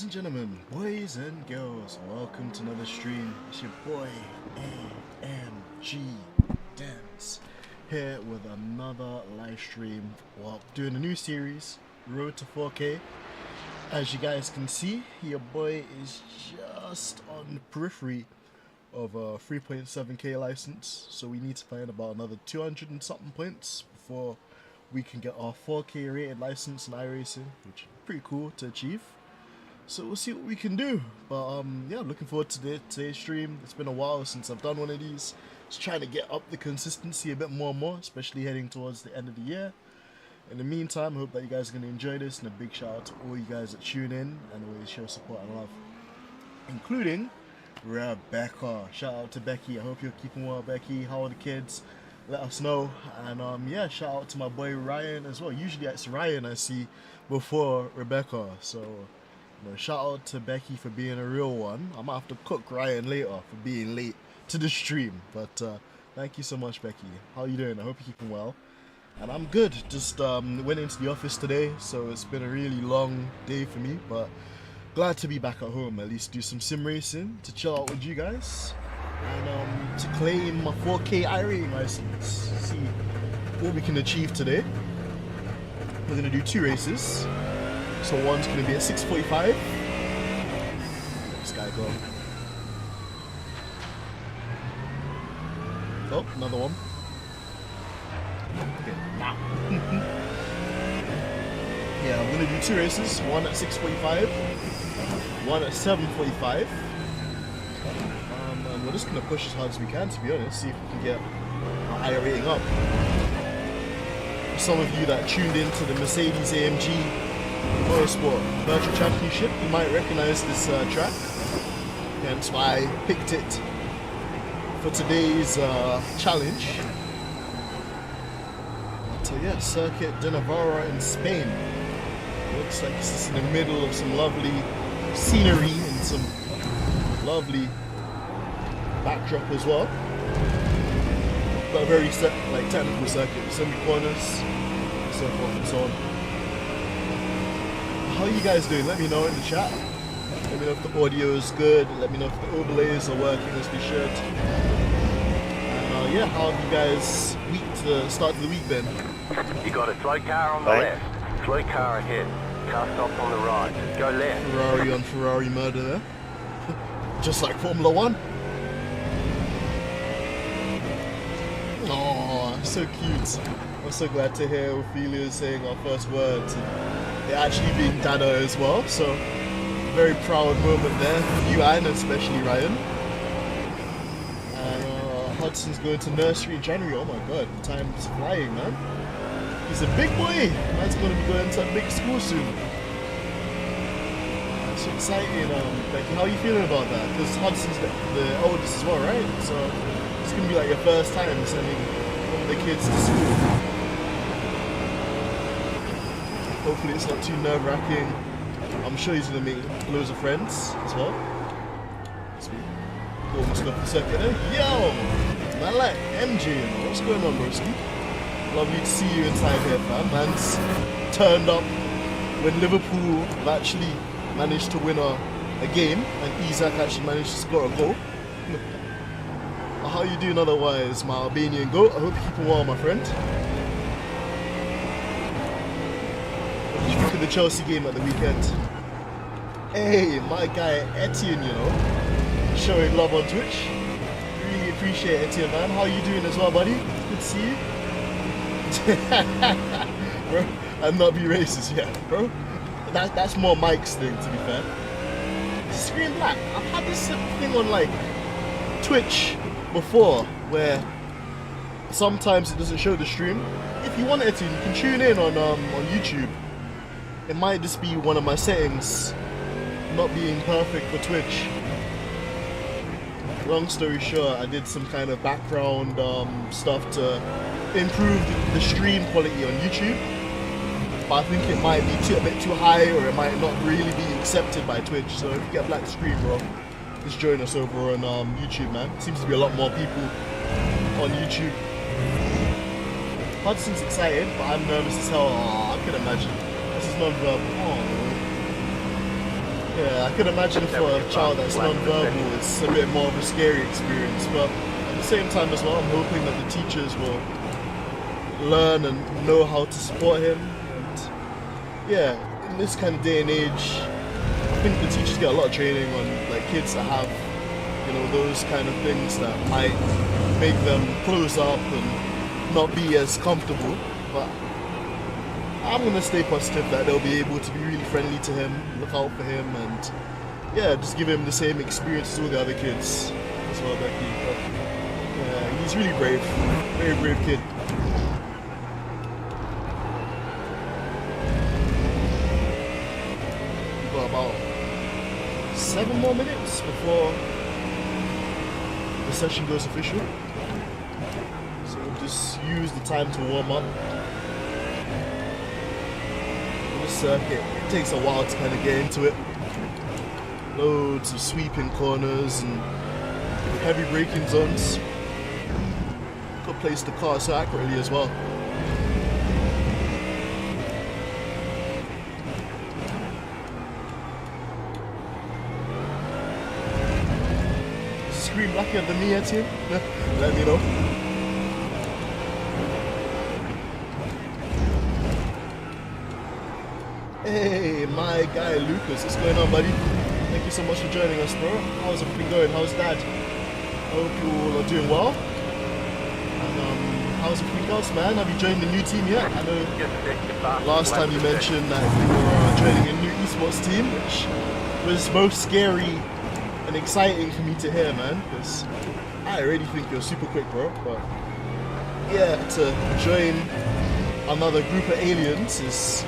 and gentlemen, boys and girls, welcome to another stream. It's your boy AMG Dance here with another live stream. Well, doing a new series, Road to 4K. As you guys can see, your boy is just on the periphery of a 3.7k license, so we need to find about another 200 and something points before we can get our 4k rated license in iRacing, which is pretty cool to achieve. So we'll see what we can do. But yeah, looking forward to today's stream. It's been a while since I've done one of these. Just trying to get up the consistency a bit more and more, especially heading towards the end of the year. In the meantime, I hope that you guys are going to enjoy this, and a big shout out to all you guys that tune in and always show support and love, including Rebecca. Shout out to Becky. I hope you're keeping well, Becky. How are the kids? Let us know. And yeah, shout out to my boy Ryan as well. Usually it's Ryan I see before Rebecca, so shout out to Becky for being a real one. I might have to cook Ryan later for being late to the stream, but thank you so much, Becky. How are you doing? I hope you're keeping well. And I'm good. Just went into the office today, so it's been a really long day for me, but glad to be back at home, at least do some sim racing, to chill out with you guys, and to claim my 4K iRating license. See what we can achieve today. We're going to do 2 races. So one's going to be at 6:45. This guy go. Oh, another one. Okay, now. Yeah, I'm going to do 2 races. One at 6:45. One at 7:45. And we're just going to push as hard as we can, to be honest. See if we can get our iRating up. For some of you that tuned into the Mercedes AMG Motorsport Virtual Championship, you might recognize this track, hence why I picked it for today's challenge. So yeah, Circuit de Navarra in Spain. Looks like this is in the middle of some lovely scenery and some lovely backdrop as well. But a very technical circuit, semi-corners, so forth and so on. How are you guys doing? Let me know in the chat. Let me know if the audio is good. Let me know if the overlays are working as they should. And yeah, how have you guys start of the week been? You got a slow car on the left, slow car ahead, car stop on the right. Go left. Ferrari on Ferrari murder there. Just like Formula 1. Oh, so cute. I'm so glad to hear Ophelia saying our first words. It actually being Dada as well, so very proud moment there for you and especially Ryan. And Hudson's going to nursery in January. Oh my god, time's flying, man. He's a big boy. Man's going to be going to a big school soon. That's so exciting. Becky, how are you feeling about that? Because Hudson's the oldest as well, right? So it's going to be like your first time sending one of the kids to school. Hopefully it's not too nerve-wracking. I'm sure he's going to make loads of friends as well. Sweet. Almost got the circuit there. Yo! Man like MJ, what's going on, broski? Lovely to see you inside here, fam. Man's turned up when Liverpool have actually managed to win a game and Isaac actually managed to score a goal. How are you doing otherwise, my Albanian goat? I hope you're keeping well, my friend. The Chelsea game at the weekend. Hey, my guy Etienne, showing love on Twitch. Really appreciate Etienne, man. How are you doing as well, buddy? Good to see you. Bro, I'm not be racist yet, bro. That's more Mike's thing, to be fair. Screen black. I've had this thing on like Twitch before, where sometimes it doesn't show the stream. If you want Etienne, you can tune in on YouTube. It might just be one of my settings not being perfect for Twitch. Long story short, I did some kind of background stuff to improve the stream quality on YouTube. But I think it might be a bit too high, or it might not really be accepted by Twitch. So if you get black screen, bro, just join us over on YouTube, man. Seems to be a lot more people on YouTube. Hudson's excited, but I'm nervous as hell. Oh, I can imagine. This is non-verbal. Oh. Yeah, I could imagine for a child that's non-verbal, it's a bit more of a scary experience. But at the same time as well, I'm hoping that the teachers will learn and know how to support him. And yeah, in this kind of day and age, I think the teachers get a lot of training on like kids that have, you know, those kind of things that might make them close up and not be as comfortable. But I'm gonna stay positive that they'll be able to be really friendly to him, look out for him, and yeah, just give him the same experience as all the other kids as well, Becky. But yeah, he's really brave, very brave kid. We've got about 7 more minutes before the session goes official, so we'll just use the time to warm up. Circuit. It takes a while to kind of get into it. Loads of sweeping corners and heavy braking zones. Got to place the car so accurately as well. Screen blacker than me, Etienne? Let me know. Hey, my guy Lucas, what's going on, buddy? Thank you so much for joining us, bro. How's everything going? How's Dad? I hope you all are doing well. And how's everything else, man? Have you joined the new team yet? I know last time you mentioned that you were joining a new esports team, which was both scary and exciting for me to hear, man, because I already think you're super quick, bro. But yeah, to join another group of aliens is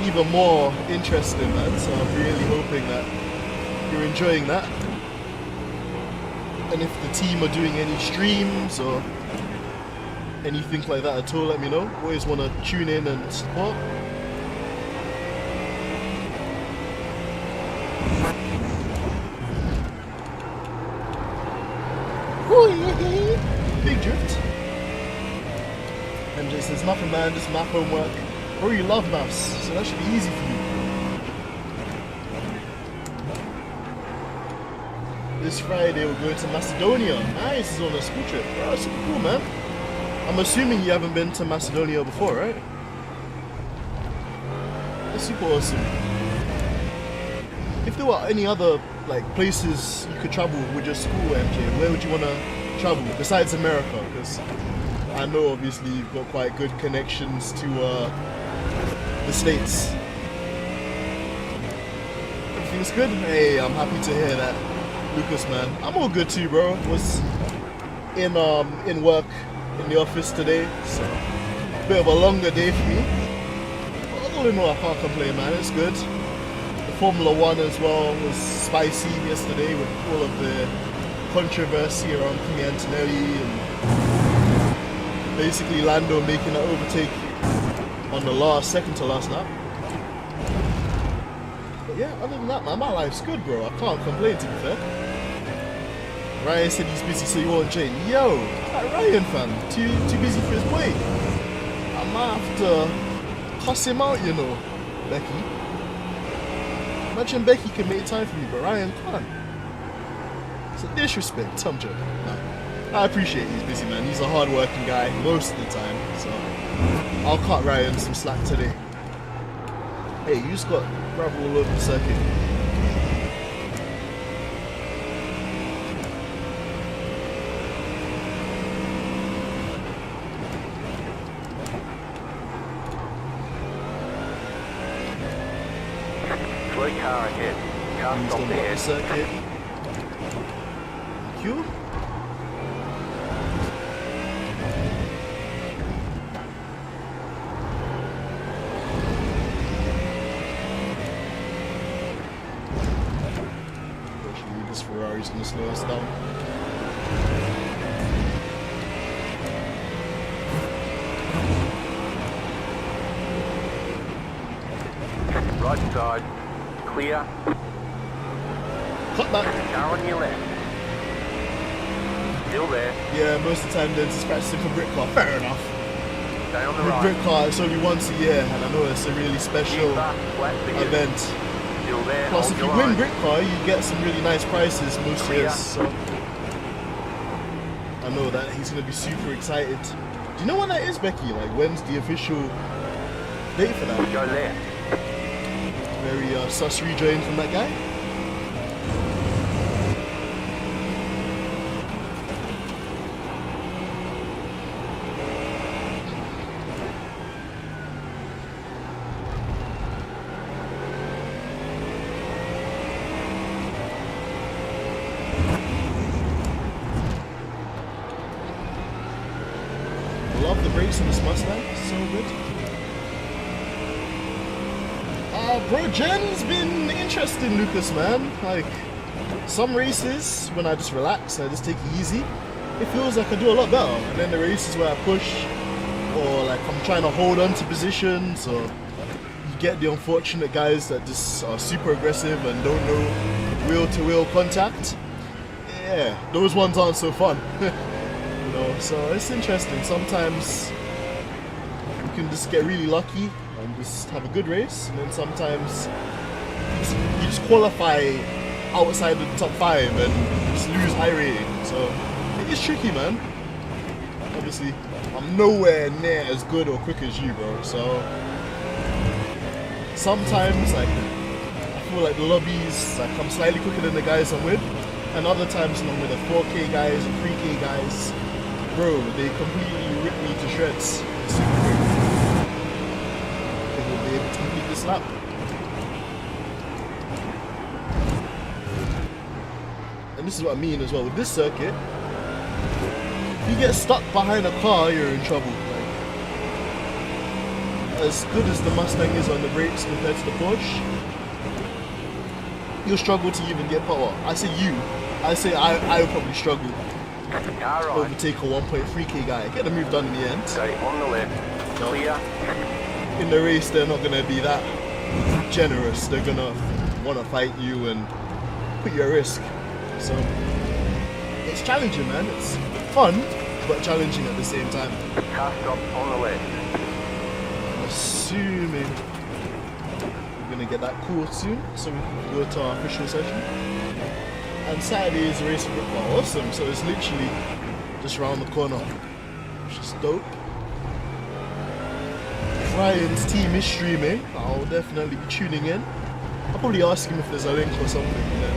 even more interesting, man, so I'm really hoping that you're enjoying that. And if the team are doing any streams or anything like that at all, let me know. Always want to tune in and support. Big drift. MJ says nothing, man, just map homework. Bro, you love maths, so that should be easy for you. This Friday we're going to Macedonia. Nice, it's on a school trip. Bro, that's super cool, man. I'm assuming you haven't been to Macedonia before, right? That's super awesome. If there were any other like places you could travel with your school, MJ, where would you want to travel besides America? Because I know obviously you've got quite good connections to the States. Everything's good? Hey, I'm happy to hear that, Lucas, man. I'm all good too, bro. Was in work in the office today, so a bit of a longer day for me. But all in all, I can't complain, man. It's good. The Formula 1 as well was spicy yesterday with all of the controversy around Kimi Antonelli and basically Lando making an overtake on the second to last lap. But yeah, other than that, man, my life's good, bro. I can't complain, to be fair. Ryan said he's busy, so you won't join. Yo, that Ryan, fam, too busy for his play. I might have to cuss him out, you know, Becky. Imagine Becky can make time for me, but Ryan can't. It's a disrespect, I'm joking. No. I appreciate he's busy, man. He's a hard-working guy most of the time, so I'll cut Ryan some slack today. Hey, you just got gravel all over the circuit. Slow car ahead. Car stop there. Circuit. Thank you. Ferrari's going to slow us down. Right side, clear. Cut back. Car on your left. Still there. Yeah, most of the time then it's practicing for brick car. Fair enough. Stay on the With right. brick car, it's only once a year, and I know it's a really special event. Still there, Plus, hold if you your win line. Brit Car, you get some really nice prices most Clear. years. So I know that he's gonna be super excited. Do you know when that is, Becky? Like, when's the official date for that? Go left. Very sus rejoin from that guy. Love the brakes on this Mustang, so good. Bro, Jen's been interesting, Lucas, man. Like, some races, when I just relax, I just take it easy, it feels like I do a lot better. And then the races where I push, or like I'm trying to hold on to positions, or you get the unfortunate guys that just are super aggressive and don't know wheel-to-wheel contact. Yeah, those ones aren't so fun. You know, so it's interesting. Sometimes you can just get really lucky and just have a good race, and then sometimes you just qualify outside of the top 5 and just lose iRating. So it is tricky, man. Obviously, I'm nowhere near as good or quick as you, bro. So sometimes, like, I feel like the lobbies, like, I'm slightly quicker than the guys I'm with, and other times when I'm with the 4K guys and 3K guys, bro, they completely rip me to shreds. It's super quick. They will be able to complete this lap. And this is what I mean as well with this circuit. If you get stuck behind a car, you're in trouble. Like, as good as the Mustang is on the brakes compared to the Porsche, you'll struggle to even get power. I say you. I say I would probably struggle. Car right. Overtake a 1.3k guy. Get the move done in the end. Stay on the left. Clear. In the race, they're not gonna be that generous. They're gonna want to fight you and put you at risk. So it's challenging, man. It's fun, but challenging at the same time. Car stop on the left. I'm assuming we're gonna get that call soon, so we can go to our official session. And Saturday is a race of Brit Car. Awesome. So it's literally just around the corner, which is dope. Ryan's team is streaming. I'll definitely be tuning in. I'll probably ask him if there's a link or something, and then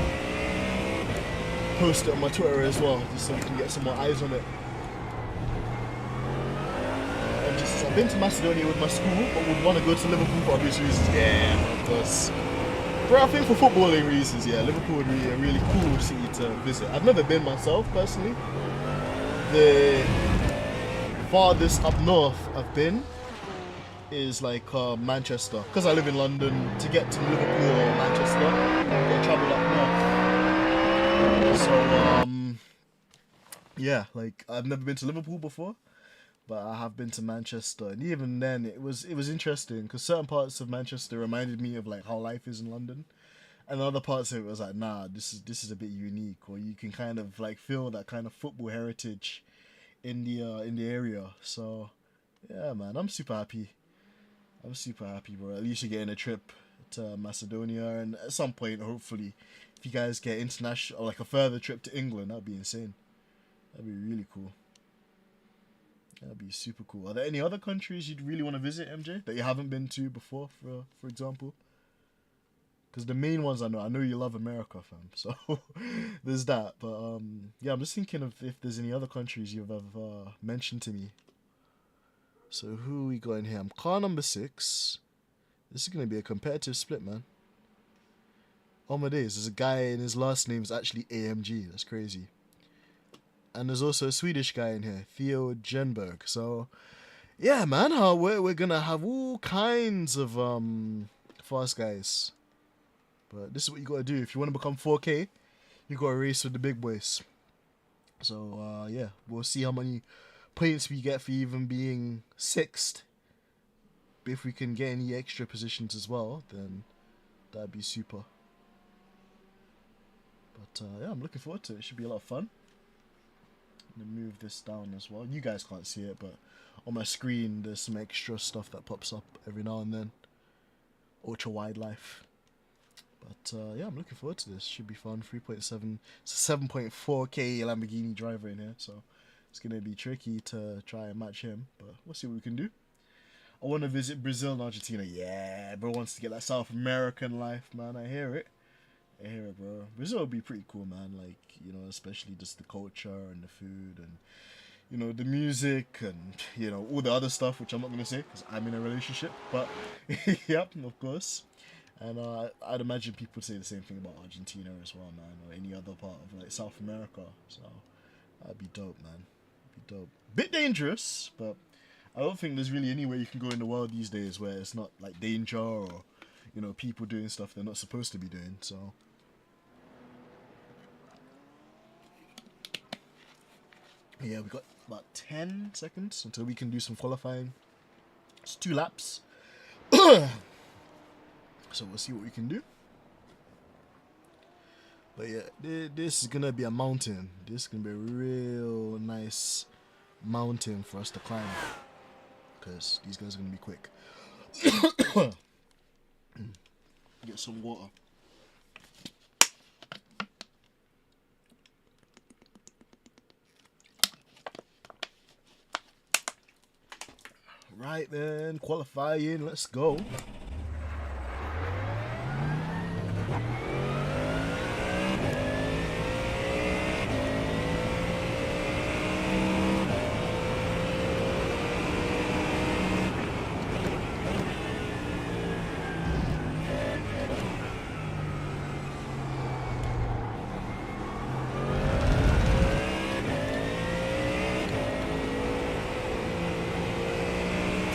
post it on my Twitter as well, just so we can get some more eyes on it. I've been to Macedonia with my school, but would want to go to Liverpool for obvious reasons. Yeah, of course. But I think for footballing reasons, yeah, Liverpool would be a really cool city to visit. I've never been myself, personally. The farthest up north I've been is like Manchester. Because I live in London, to get to Liverpool or Manchester, I've got to travel up north. So, yeah, like, I've never been to Liverpool before, but I have been to Manchester, and even then it was interesting because certain parts of Manchester reminded me of like how life is in London, and other parts of it was like, nah, this is a bit unique, or you can kind of like feel that kind of football heritage in the area. So yeah, man, I'm super happy, bro. At least you're getting a trip to Macedonia, and at some point, hopefully, if you guys get international, or like a further trip to England, that'd be insane. That'd be really cool. That'd be super cool. Are there any other countries you'd really want to visit, MJ, that you haven't been to before, for example? Because the main ones I know you love America, fam. So there's that. But yeah, I'm just thinking of if there's any other countries you've ever mentioned to me. So who we got in here? I'm car number 6. This is gonna be a competitive split, man. Oh my days, there's a guy and his last name's actually AMG. That's crazy. And there's also a Swedish guy in here, Theo Genberg. So, yeah, man, we're gonna have all kinds of fast guys. But this is what you gotta do if you want to become 4K. You gotta race with the big boys. So, yeah, we'll see how many points we get for even being 6th. But if we can get any extra positions as well, then that'd be super. But yeah, I'm looking forward to it. It should be a lot of fun. Move this down as well. You guys can't see it, but on my screen there's some extra stuff that pops up every now and then. Ultra wide life. But yeah, I'm looking forward to this. Should be fun. 3.7, 7.4k Lamborghini driver in here, so it's gonna be tricky to try and match him. But we'll see what we can do. I want to visit Brazil and Argentina. Yeah, bro wants to get that South American life, man. I hear it. I hear it, bro. Brazil would be pretty cool, man. Like, you know, especially just the culture and the food and, you know, the music and, you know, all the other stuff, which I'm not going to say because I'm in a relationship. But, yep, of course. And I'd imagine people would say the same thing about Argentina as well, man. Or any other part of, like, South America. So, that'd be dope, man. That'd be dope. Bit dangerous, but I don't think there's really anywhere you can go in the world these days where it's not, like, danger or, you know, people doing stuff they're not supposed to be doing, so... Yeah, we got about 10 seconds until we can do some qualifying. It's 2 laps. So we'll see what we can do. But yeah, this is going to be a mountain. This is going to be a real nice mountain for us to climb. Because these guys are going to be quick. Get some water. Right then, qualifying, let's go.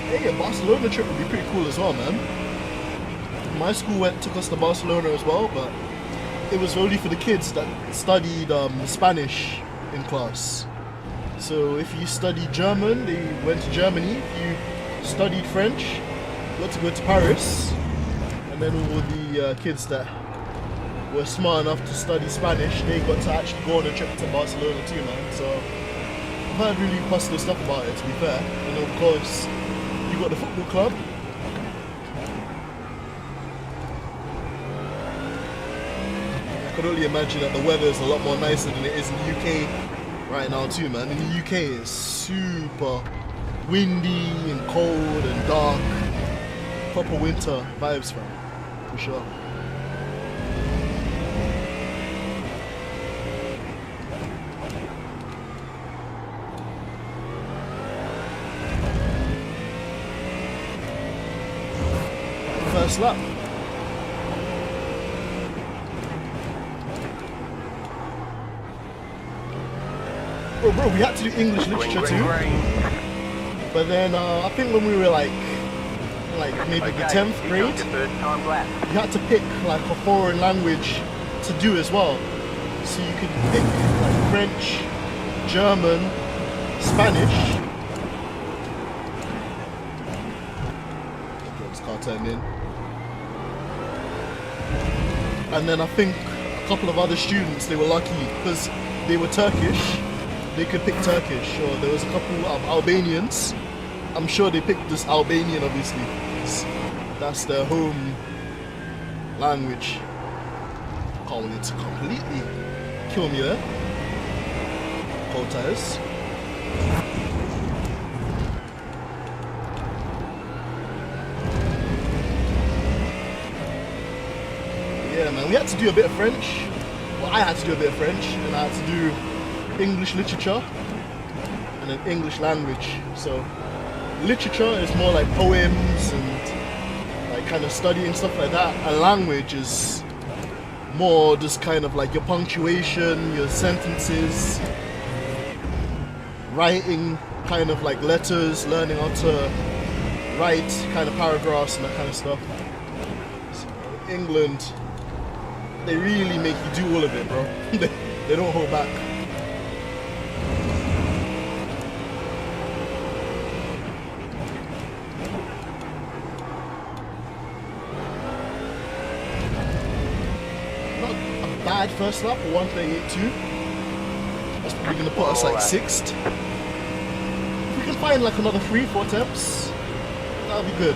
Hey, a Barcelona trip would be pretty cool as well, man. My school took us to Barcelona as well, but it was only for the kids that studied Spanish in class. So if you studied German, they went to Germany. If you studied French, you got to go to Paris. And then all the kids that were smart enough to study Spanish, they got to actually go on a trip to Barcelona too, man. So I've heard really positive stuff about it, to be fair. And of course, you got the football club. I could only imagine that the weather is a lot more nicer than it is in the UK right now too, man. In the UK it's super windy and cold and dark. Proper winter vibes, fam, for sure. First lap. Bro, we had to do English literature too. But then I think when we were like maybe the 10th grade, you had to pick like a foreign language to do as well. So you could pick like French, German, Spanish. Okay, this car turned in. And then I think a couple of other students, they were lucky because they were Turkish. They could pick Turkish, or there was a couple of Albanians. I'm sure they picked this Albanian, obviously, because that's their home language. Can't wait to completely kill me there. Cold tires. Yeah, man, we had to do a bit of French. Well, I had to do a bit of French, and I had to do English literature and then English language. So literature is more like poems and like kind of studying stuff like that, and language is more just kind of like your punctuation, your sentences, writing kind of like letters, learning how to write kind of paragraphs and that kind of stuff. So England, they really make you do all of it, bro. They don't hold back. Bad first lap, 1:38.2. That's probably gonna put us like 6th. If we can find like another 3-4 attempts, that'll be good.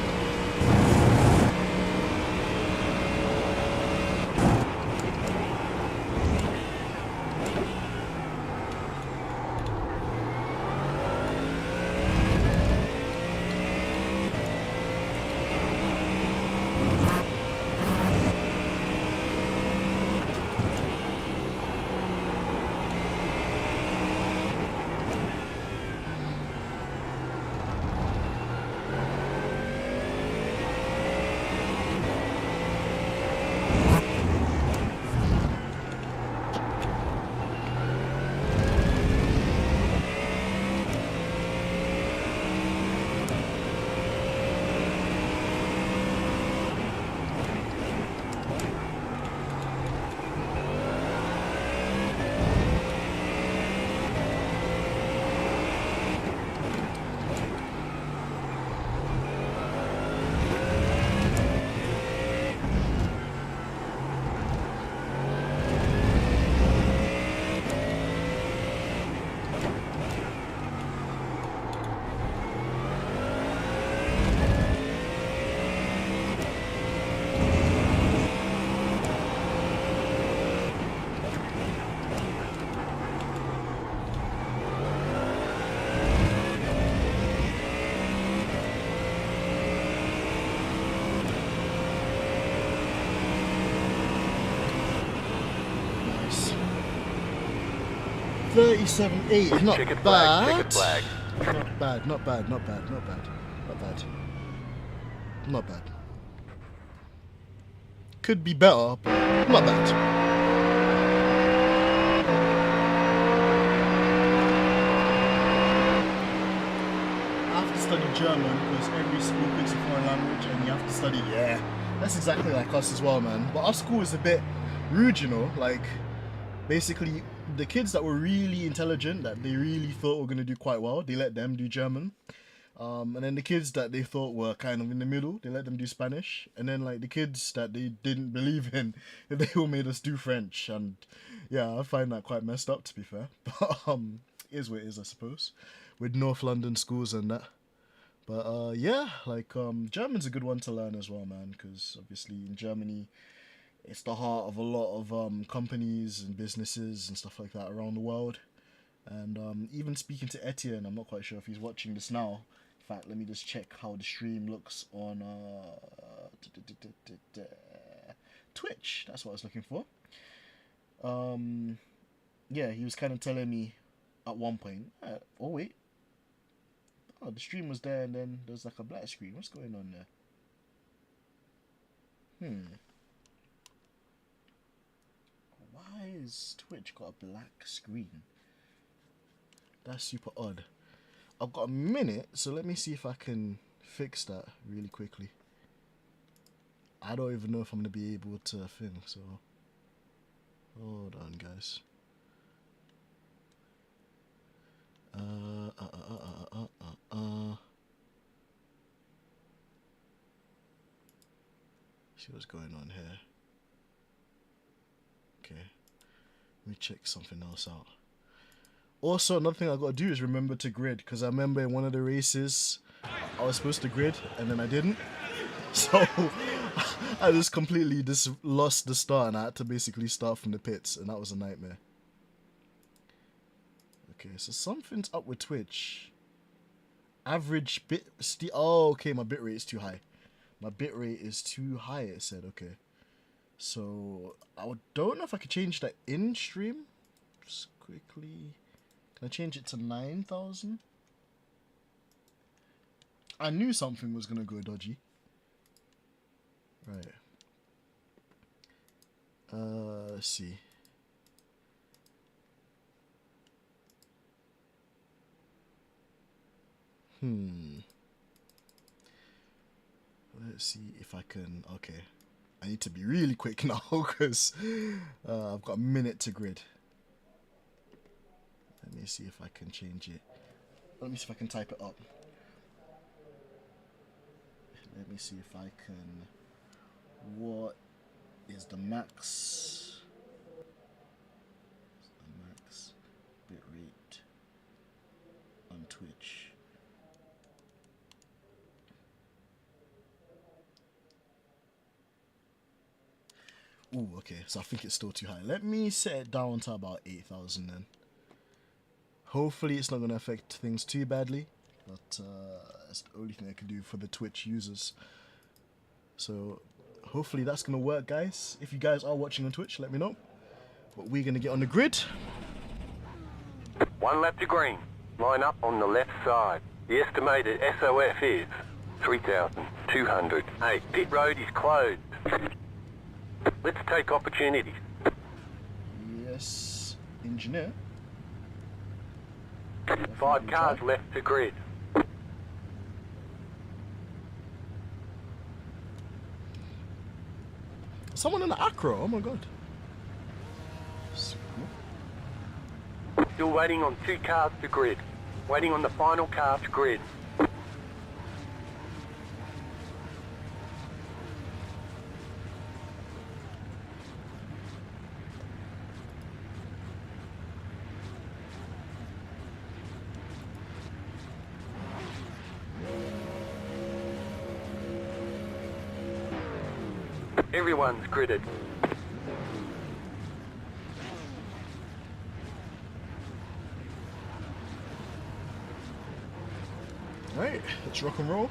37.8. Not Checkered bad. flag, checkered flag. Not bad. Not bad. Not bad. Not bad. Not bad. Not bad. Could be better, but not bad. I have to study German because every school picks a foreign language and you have to study. Yeah, that's exactly like us as well, man. But our school is a bit rude, you know. Like, basically, the kids that were really intelligent, that they really thought were going to do quite well, they let them do German. And then the kids that they thought were kind of in the middle, they let them do Spanish. And then like the kids that they didn't believe in, they all made us do French. And yeah, I find that quite messed up, to be fair. But it is what it is, I suppose, with North London schools and that. But yeah, like German's a good one to learn as well, man, because obviously in Germany, it's the heart of a lot of companies and businesses and stuff like that around the world. And even speaking to Etienne, I'm not quite sure if he's watching this now. In fact, let me just check how the stream looks on Twitch. That's what I was looking for. Yeah, he was kind of telling me at one point. Oh wait, oh, the stream was there, and then there's like a black screen. What's going on there? Why is Twitch got a black screen? That's super odd. I've got a minute, so let me see if I can fix that really quickly. I don't even know if I'm going to be able to film, so hold on, guys. See what's going on here. Okay, let me check something else out. Also, another thing I gotta do is remember to grid, because I remember in one of the races I was supposed to grid and then I didn't. So I just completely lost the start and I had to basically start from the pits, and that was a nightmare. Okay, so something's up with Twitch. Average bit. Oh, okay, my bitrate is too high. My bitrate is too high, it said. Okay. So I don't know if I could change that in stream. Just quickly. Can I change it to 9,000? I knew something was going to go dodgy. Right. Let's see. Let's see if I can... Okay. I need to be really quick now because I've got a minute to grid. Let me see if I can change it. Let me see if I can type it up. Let me see if I can... What is the max? The max bitrate on Twitch? Ooh, okay, so I think it's still too high. Let me set it down to about 8,000 then. Hopefully it's not going to affect things too badly, but that's the only thing I can do for the Twitch users. So hopefully that's going to work, guys. If you guys are watching on Twitch, let me know. But we're going to get on the grid. One lap to green. Line up on the left side. The estimated SOF is 3,208. Pit road is closed. Let's take opportunities. Yes, engineer. 5 cars left to grid. Someone in the Acro, oh my god. Still waiting on 2 cars to grid. Waiting on the final car to grid. Everyone's gridded. Alright, let's rock and roll.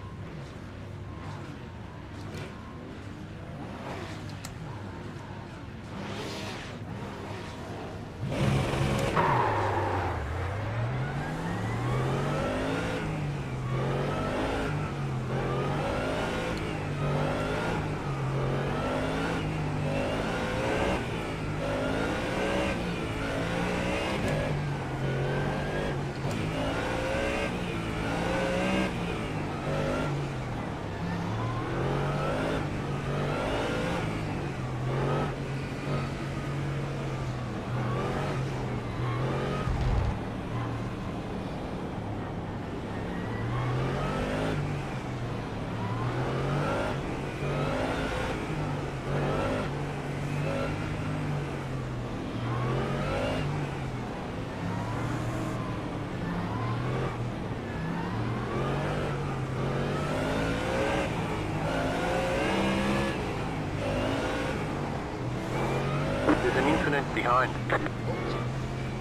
incident behind.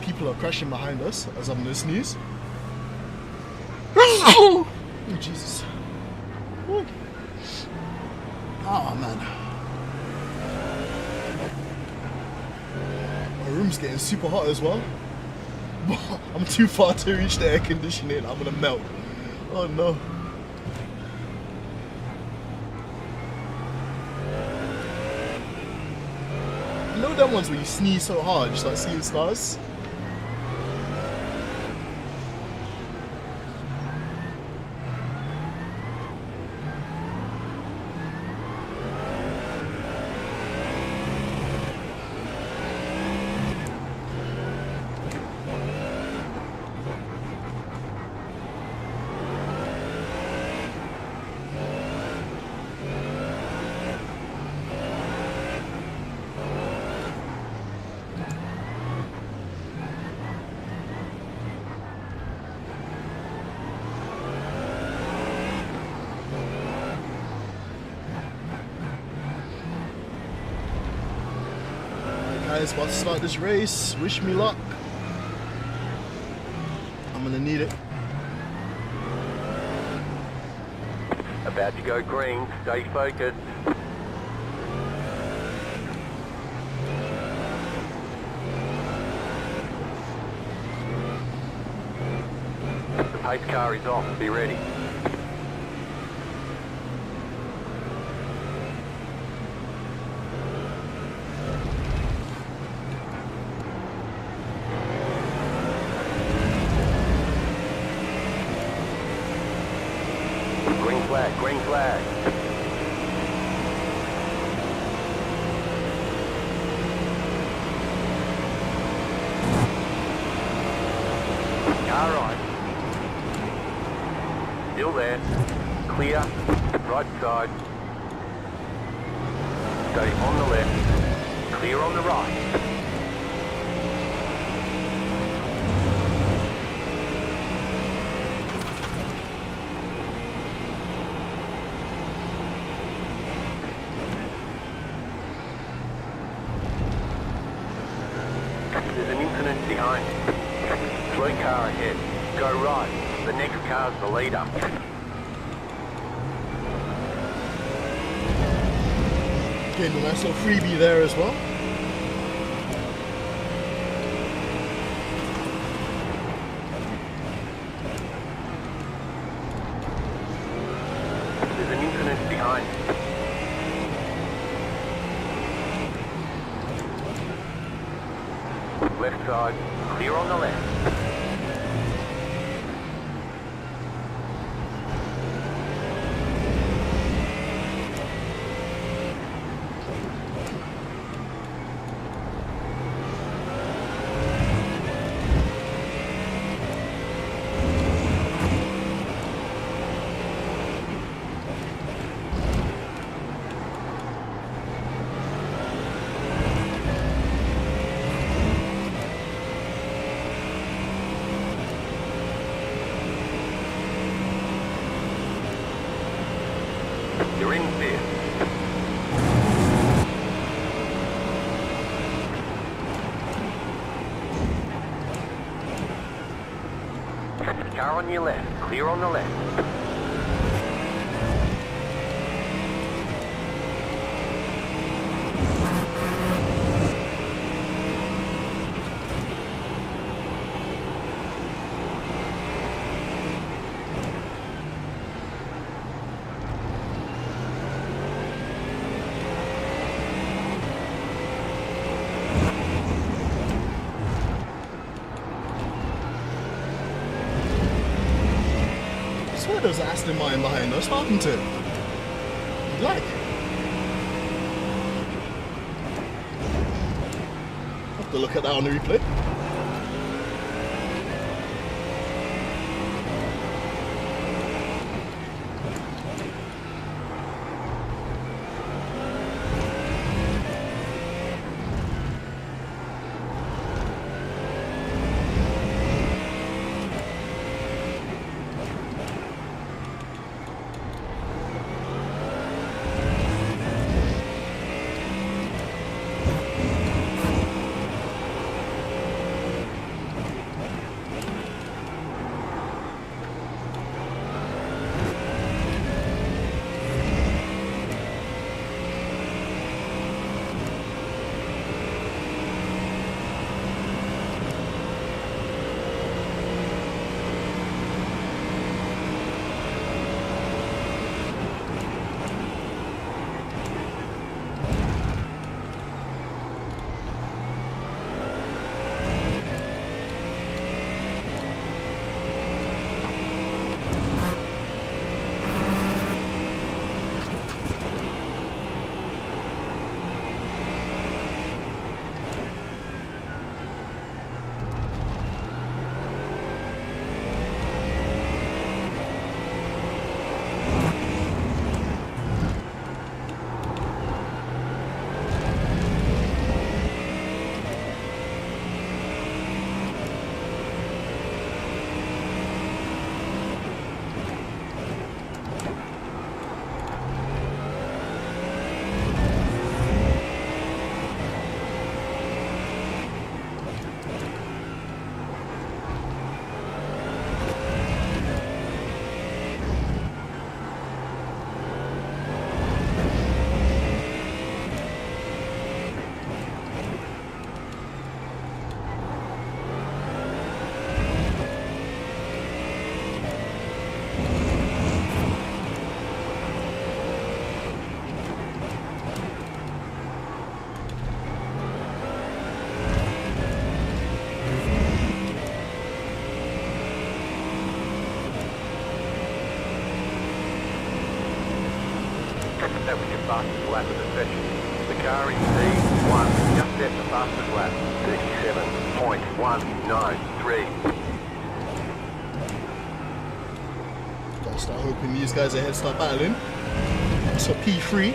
People are crashing behind us as I'm gonna sneeze. Oh, Jesus. Oh, man. My room's getting super hot as well. I'm too far to reach the air conditioning. I'm gonna melt. Oh no. You know them ones where you sneeze so hard you start seeing stars? Guys, about to start this race. Wish me luck. I'm gonna need it. About to go green. Stay focused. The pace car is off. Be ready. Green flag. Car right. Still there. Clear. Right side. Stay on the left. Clear on the right. There's an incident behind. Slow car ahead. Go right. The next car's the leader. Getting a nice little freebie there as well. There's an incident behind. Left side, clear on the left. You're in fifth. Car on your left, clear on the left. I swear there's an Aston Martin behind us. What happened to it? Black. Have to look at that on the replay. That was your fastest lap of the session. The car in P1 just set the fastest lap. 37.193. Gotta start hoping these guys ahead start battling. That's a P3.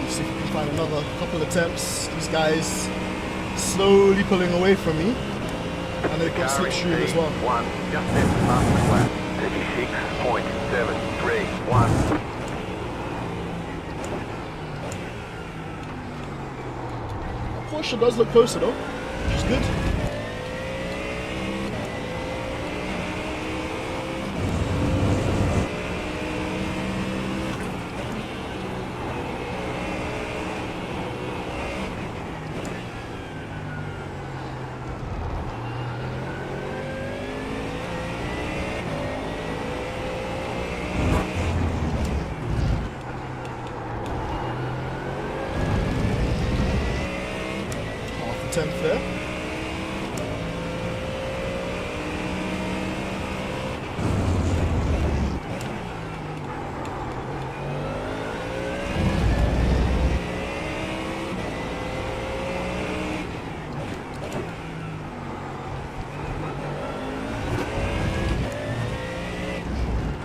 See if we can find another couple attempts. These guys slowly pulling away from me. And they've got slipstream as well. One just set the fastest lap. 36.731. Porsche does look closer though, which is good. Half a tenth there.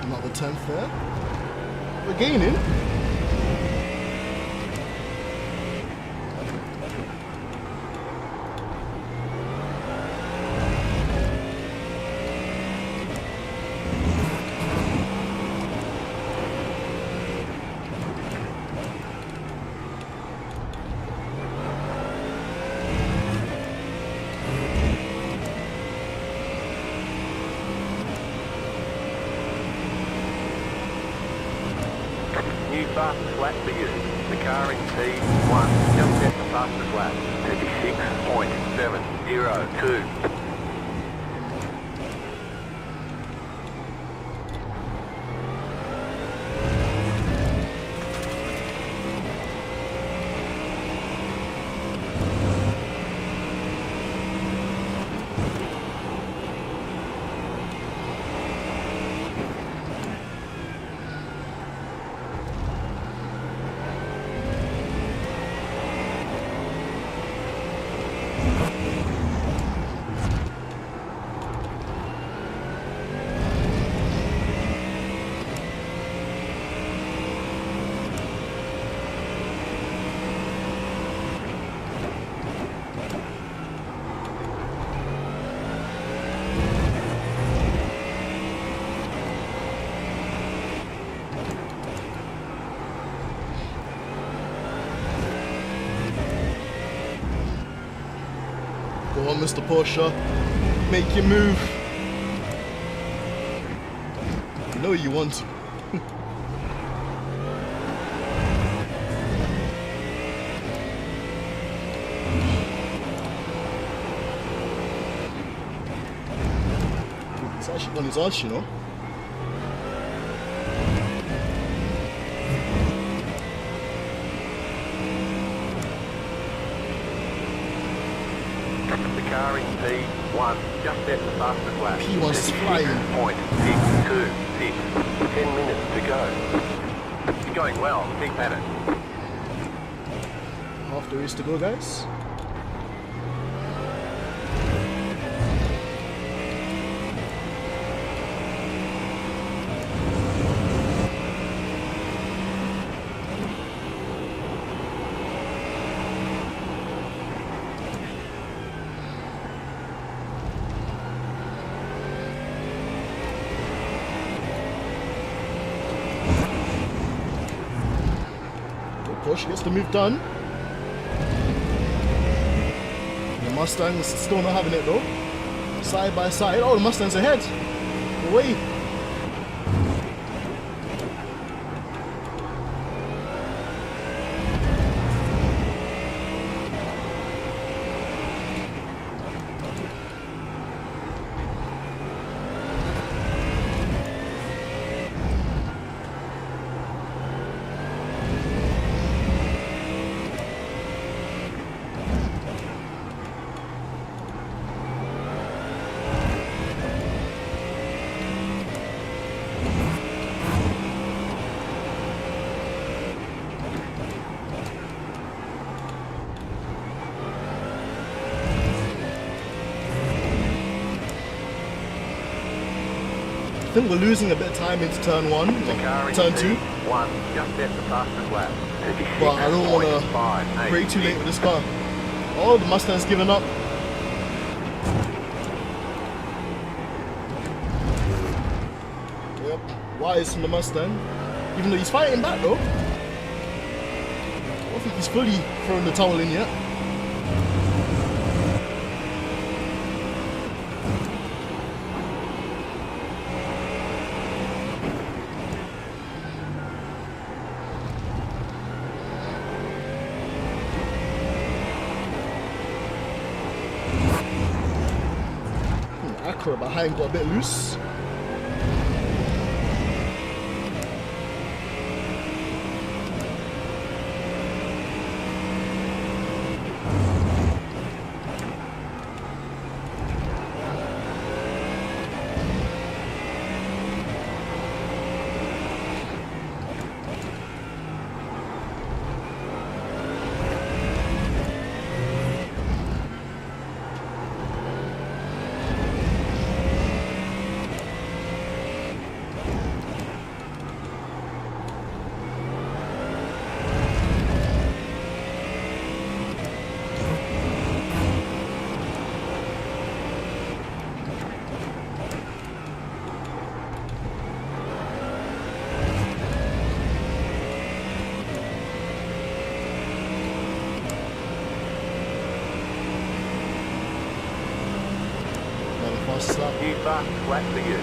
Another tenth there. We're gaining. New fastest lap for you. The car in P1 just set the fastest lap. 36.702. Go on, Mr. Porsche. Make your move. You know you want to. He's actually on his arse, you know. The car in P1 just set the fastest lap. P1's flying. 36.626. 10 minutes to go. going well. Keep at it. Half the race to go, guys. Push gets the move done. The Mustang's still not having it though. Side by side. Oh, the Mustang's ahead. Away. I think we're losing a bit of time into turn 1, turn 2. One, just set the fastest lap. But I don't want to brake too late with this car. Oh, the Mustang's given up. Yep, wise from the Mustang. Even though he's fighting back though. I don't think he's fully thrown the towel in yet. Acura behind got a bit loose. New fast flat for you.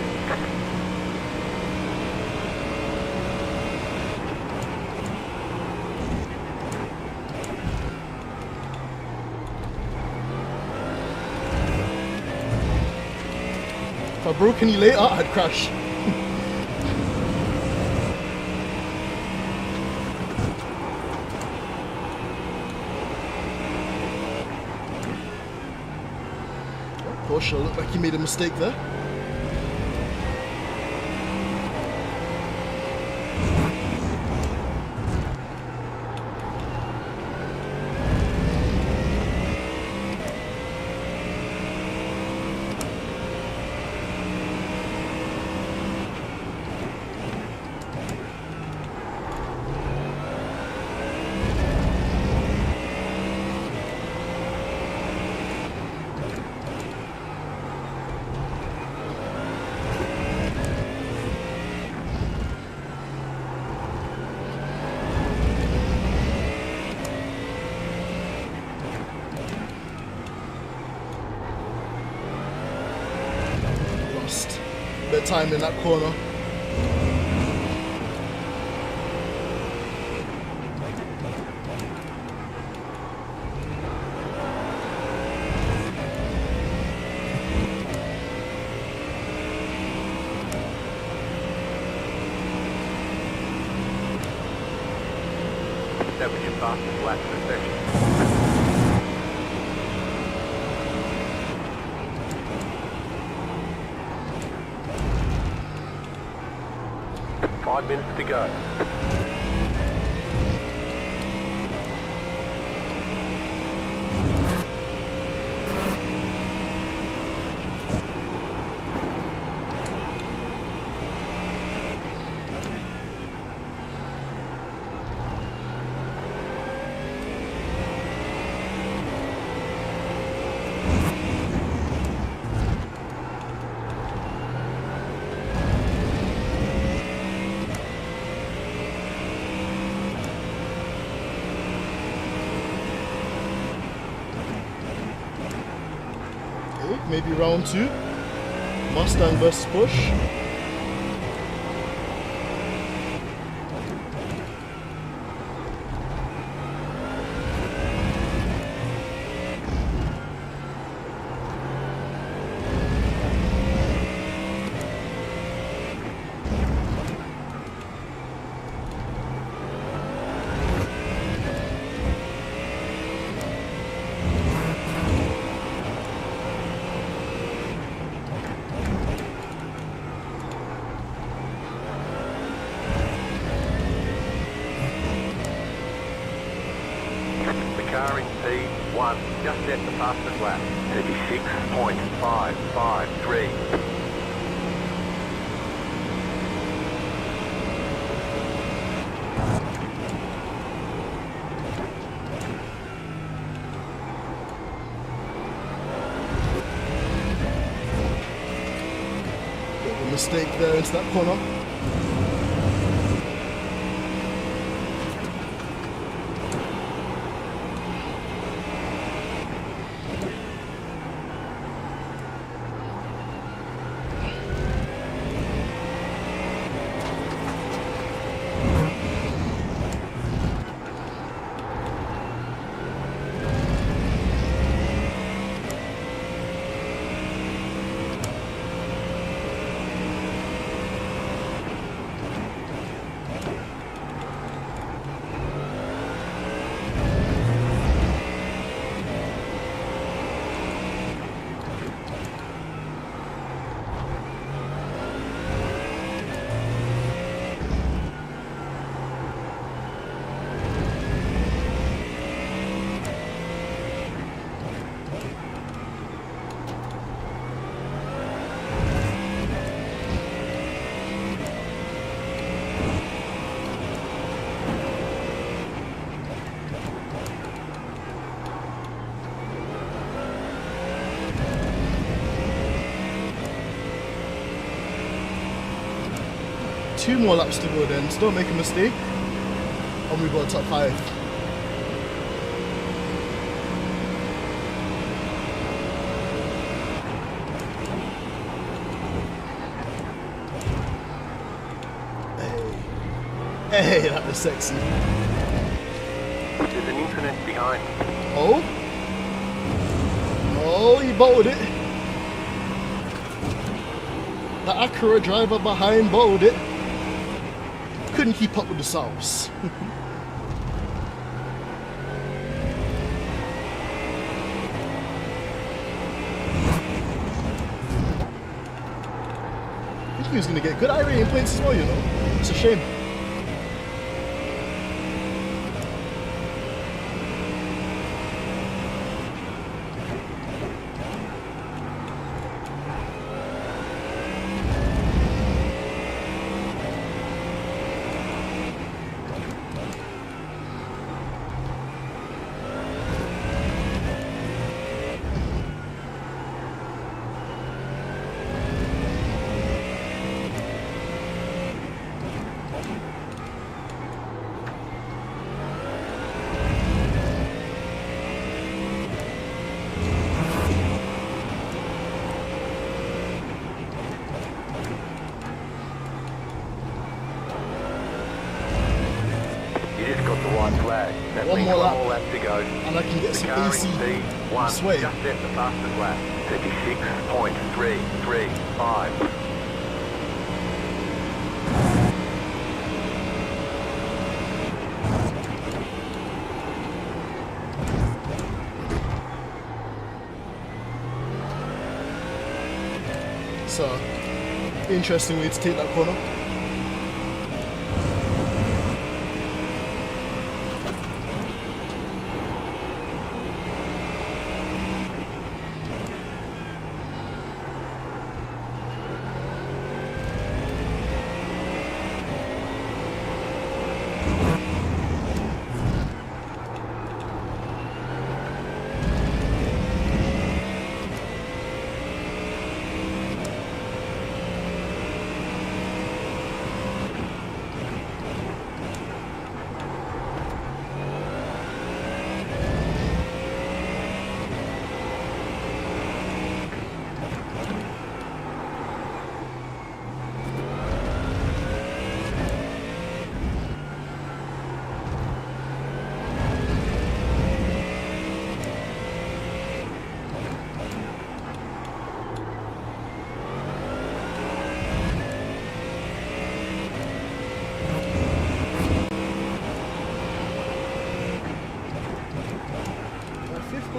If I broke any later, I'd crash. Porsche looked like he made a mistake there. Bit of time in that corner. That was your fastest lap for the session. 5 minutes to go. maybe round 2. Mustang versus Push. Car in P1, just set the fastest lap. 36.553. Bit of a mistake there into that corner. Two more laps to go then, still make a mistake, and we've got a top 5. Hey, that was sexy. There's an incident behind. Oh? Oh, he bottled it. The Acura driver behind bottled it. Couldn't keep up with the sauce. I think he was going to get good iRating points as well, you know. It's a shame. Flag. That One means more one lap. more lap to go. And I can get The some car AC in P1 sway. just set the fastest lap. 36.335. So, interesting way to take that corner.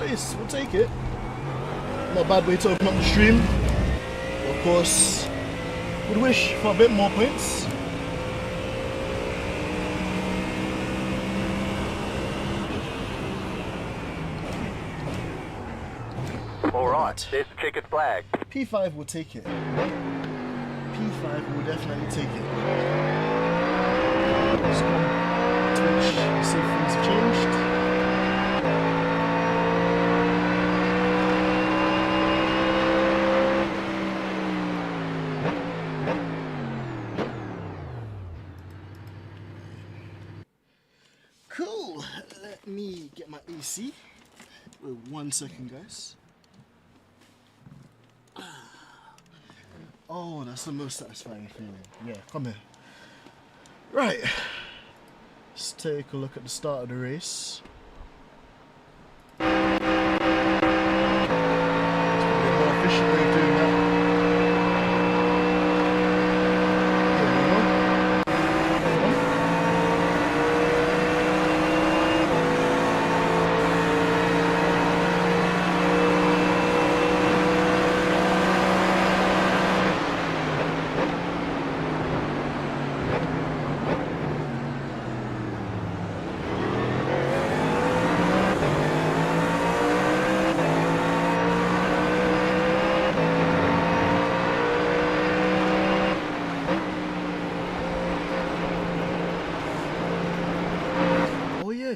place. We'll take it. Not a bad way to open up the stream. Of course, would wish for a bit more points. Alright, there's the checkered flag. P5 will take it. P5 will definitely take it. Let's go on Twitch, see if things have changed. Cool. Let me get my AC. Wait 1 second, guys. Oh, that's the most satisfying feeling. Yeah, come here. Right. Let's take a look at the start of the race. It's probably a more efficient way of doing that. Here we go.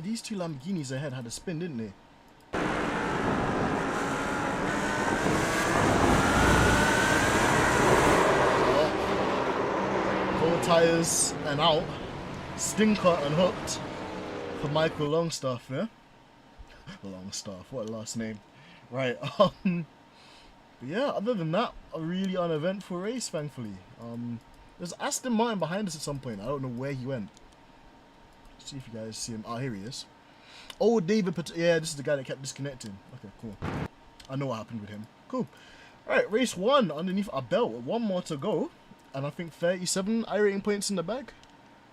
These two Lamborghinis ahead had a spin, didn't they? Four tires and out. Stinker and hooked for Michael Longstaff, yeah? Longstaff, what a last name. Right, but yeah, other than that, a really uneventful race, thankfully. There's Aston Martin behind us at some point. I don't know where he went. See if you guys see him. Oh, here he is. Oh, yeah, this is the guy that kept disconnecting. Okay, cool. I know what happened with him. Cool. Alright, race 1 underneath our belt. 1 more to go. And I think 37 iRating points in the bag.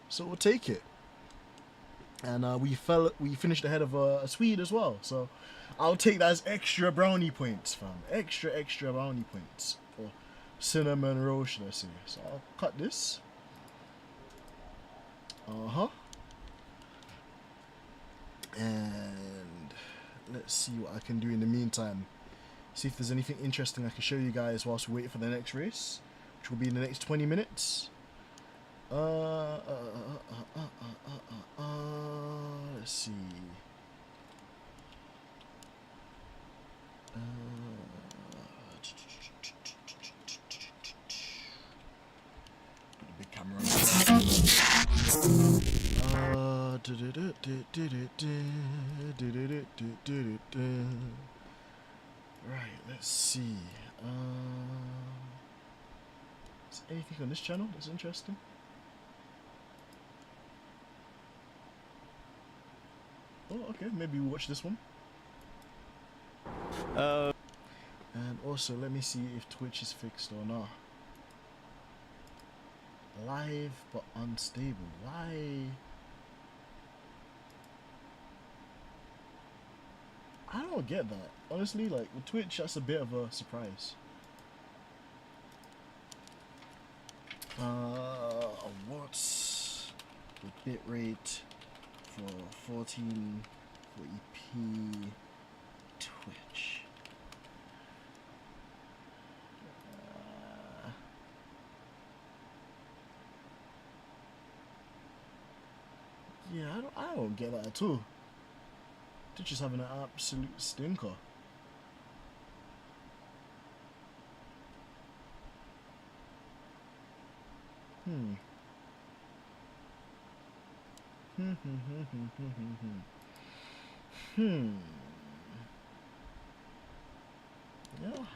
So we'll take it. And we finished ahead of a Swede as well. So I'll take that as extra brownie points, fam. Extra brownie points. Or cinnamon roll, should I say. So I'll cut this. Uh-huh. And let's see what I can do in the meantime. See if there's anything interesting I can show you guys whilst we wait for the next race, which will be in the next 20 minutes. Let's see. Put a big camera on. Right, let's see. Is there anything on this channel that's interesting? Oh, okay, maybe we'll watch this one. And also, let me see if Twitch is fixed or not. Live but unstable. Why? I don't get that. Honestly, like with Twitch, that's a bit of a surprise. What's the bitrate for 1440p Twitch? Yeah, I don't get that at all. They're just having an absolute stinker. Yeah,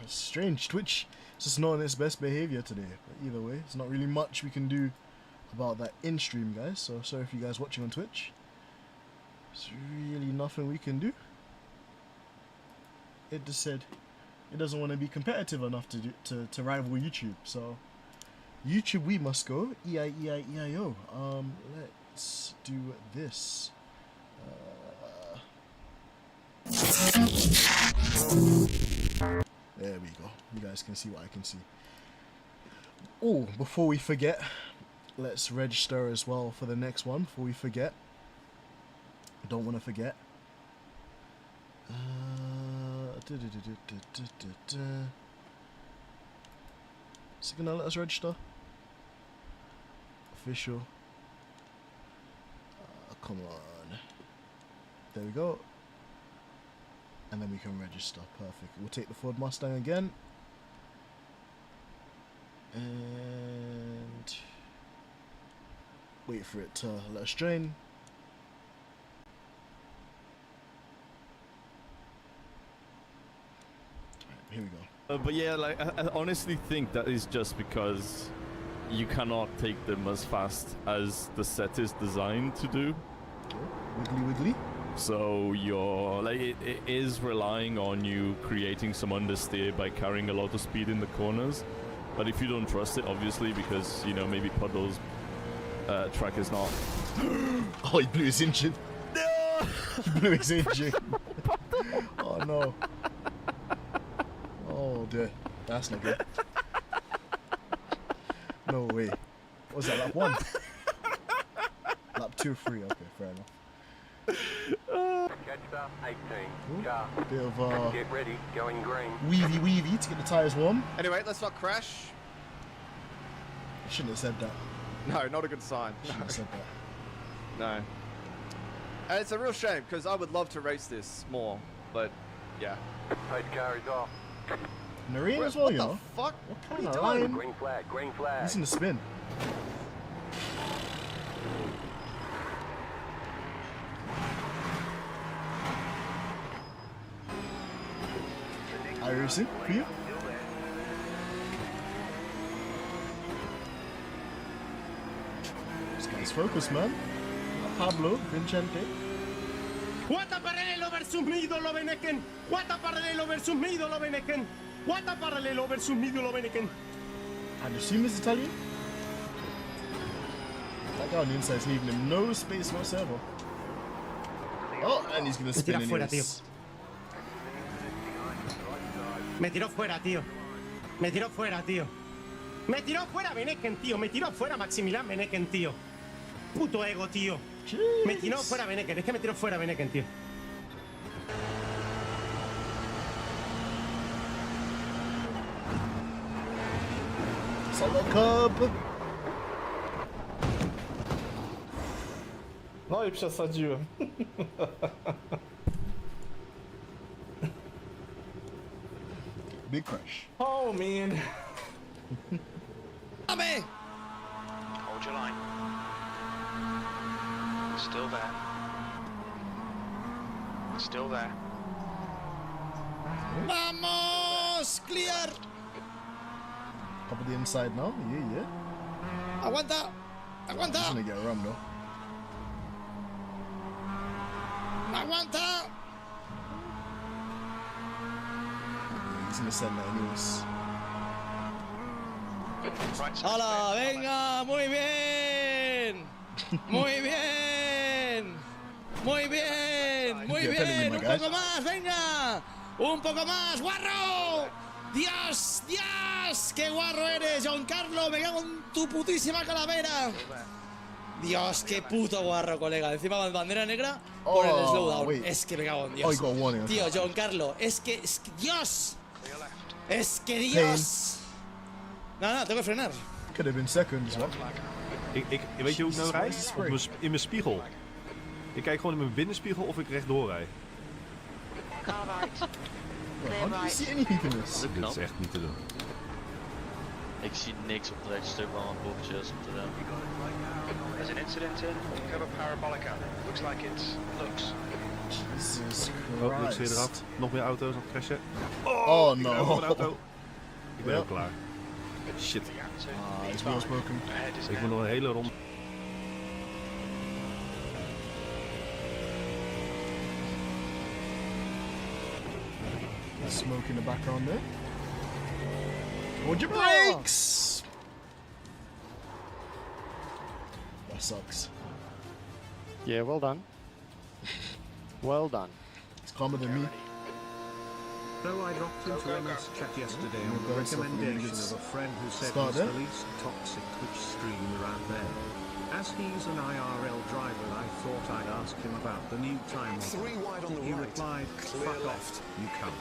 it's strange. Twitch is just not on its best behavior today. But either way, there's not really much we can do about that in stream, guys. So sorry if you guys watching on Twitch. There's really nothing we can do. It just said it doesn't want to be competitive enough to rival YouTube. So YouTube, we must go. E-I-E-I-E-I-O. Let's do this. There we go. You guys can see what I can see. Oh, before we forget, let's register as well for the next one. Before we forget. I don't want to forget. Is it gonna let us register? Official. Come on. There we go. And then we can register. Perfect. We'll take the Ford Mustang again. And wait for it to let us join. Alright, here we go. But yeah, like I honestly think that is just because you cannot take them as fast as the set is designed to do. Okay. Wiggly wiggly. So you're like it is relying on you creating some understeer by carrying a lot of speed in the corners. But if you don't trust it, obviously, because you know maybe Puddle's track is not. Oh, he blew his engine. No! He blew his engine. Oh no. Oh dear. That's not good. No way. What was that, lap 1? Lap 2, 3. Okay, fair enough. Catch up, 18. Car. Bit of Get ready, going green. weavy to get the tyres warm. Anyway, let's not crash. I shouldn't have said that. No, not a good sign. Shouldn't have said that. No. And it's a real shame because I would love to race this more, but yeah. Pace car is off. Narine as well, you know. What the fuck? What are you kind of doing? line? Green flag, green flag. Listen to spin. iRacing for you. This guy's focused, man. Pablo Vincente. What parallelo versus mi ídolo Beneken. What parallelo versus mi ídolo Beneken. What parallelo versus mi ídolo Beneken. And you see Mr. Italian? That guy on the inside is leaving him no space whatsoever. Oh, and he's gonna spin anyways. Me tiró fuera, tío. Me tiró fuera, tío. Me tiró fuera Beneken, tío. Me tiró fuera Maximilian Beneken, tío. Puto ego, tío. Me tiró fuera Beneken. Es que me tiró fuera Beneken, tío. Solo Cub. No i przesadziłem. Big crash. Oh man. Ame! Hold your line. Still there. Still there. Vamos! Clear! Top of the inside now. Yeah. Aguanta! He's Aguanta! gonna get around though. Aguanta! He's gonna send that anyways. Right side ¡Hala! clear. ¡Venga! ¡Muy bien! ¡Muy bien! ¡Muy bien! ¡Muy You're telling me, bien! my ¡Un guy. poco más! ¡Venga! ¡Un poco más! ¡Guarro! ¡Dios! ¡Dios! ¡Qué guarro eres, Giancarlo! ¡Me cago en tu putísima calavera! Dios, qué puto guarro, colega. Encima bandera negra por el Oh, slowdown. wait. Es que me cago en Dios. Oh, he got warning. Tío, Giancarlo, es que Dios. To your left. Es que Dios. No, tengo que frenar. Could have been second as well. Weet je hoe ik nou rijd? Jesus Op in mijn spiegel. Ik kijk gewoon in mijn binnenspiegel of ik rechtdoor rijd. Car right. How Clear did you right. see anything in this? Dit is echt niet te doen. Ik zie niks op het rechtstuk, wel een bochtje is om te doen. There's an incident in. Cover parabolica. Looks like it looks. Jesus Oh, links weer Christ. eraf. Nog meer auto's aan het crashen. Oh Ik ben over een no. auto. Ik ben Ja. ook klaar. Shit. Ah, his wheel's broken. Ahead is Ik moet nog een hele ronde. Smoke in the background there. Hold your brakes! That sucks. Yeah, well done. Well done. It's calmer than me. Though I dropped into MS chat yesterday on the recommendation of a friend who said Start he's there. the least toxic Twitch streamer out there. As he's an IRL driver, I thought I'd ask him about the new time. 3 wide on the He right. replied, Clear "Fuck left. off, you cunt."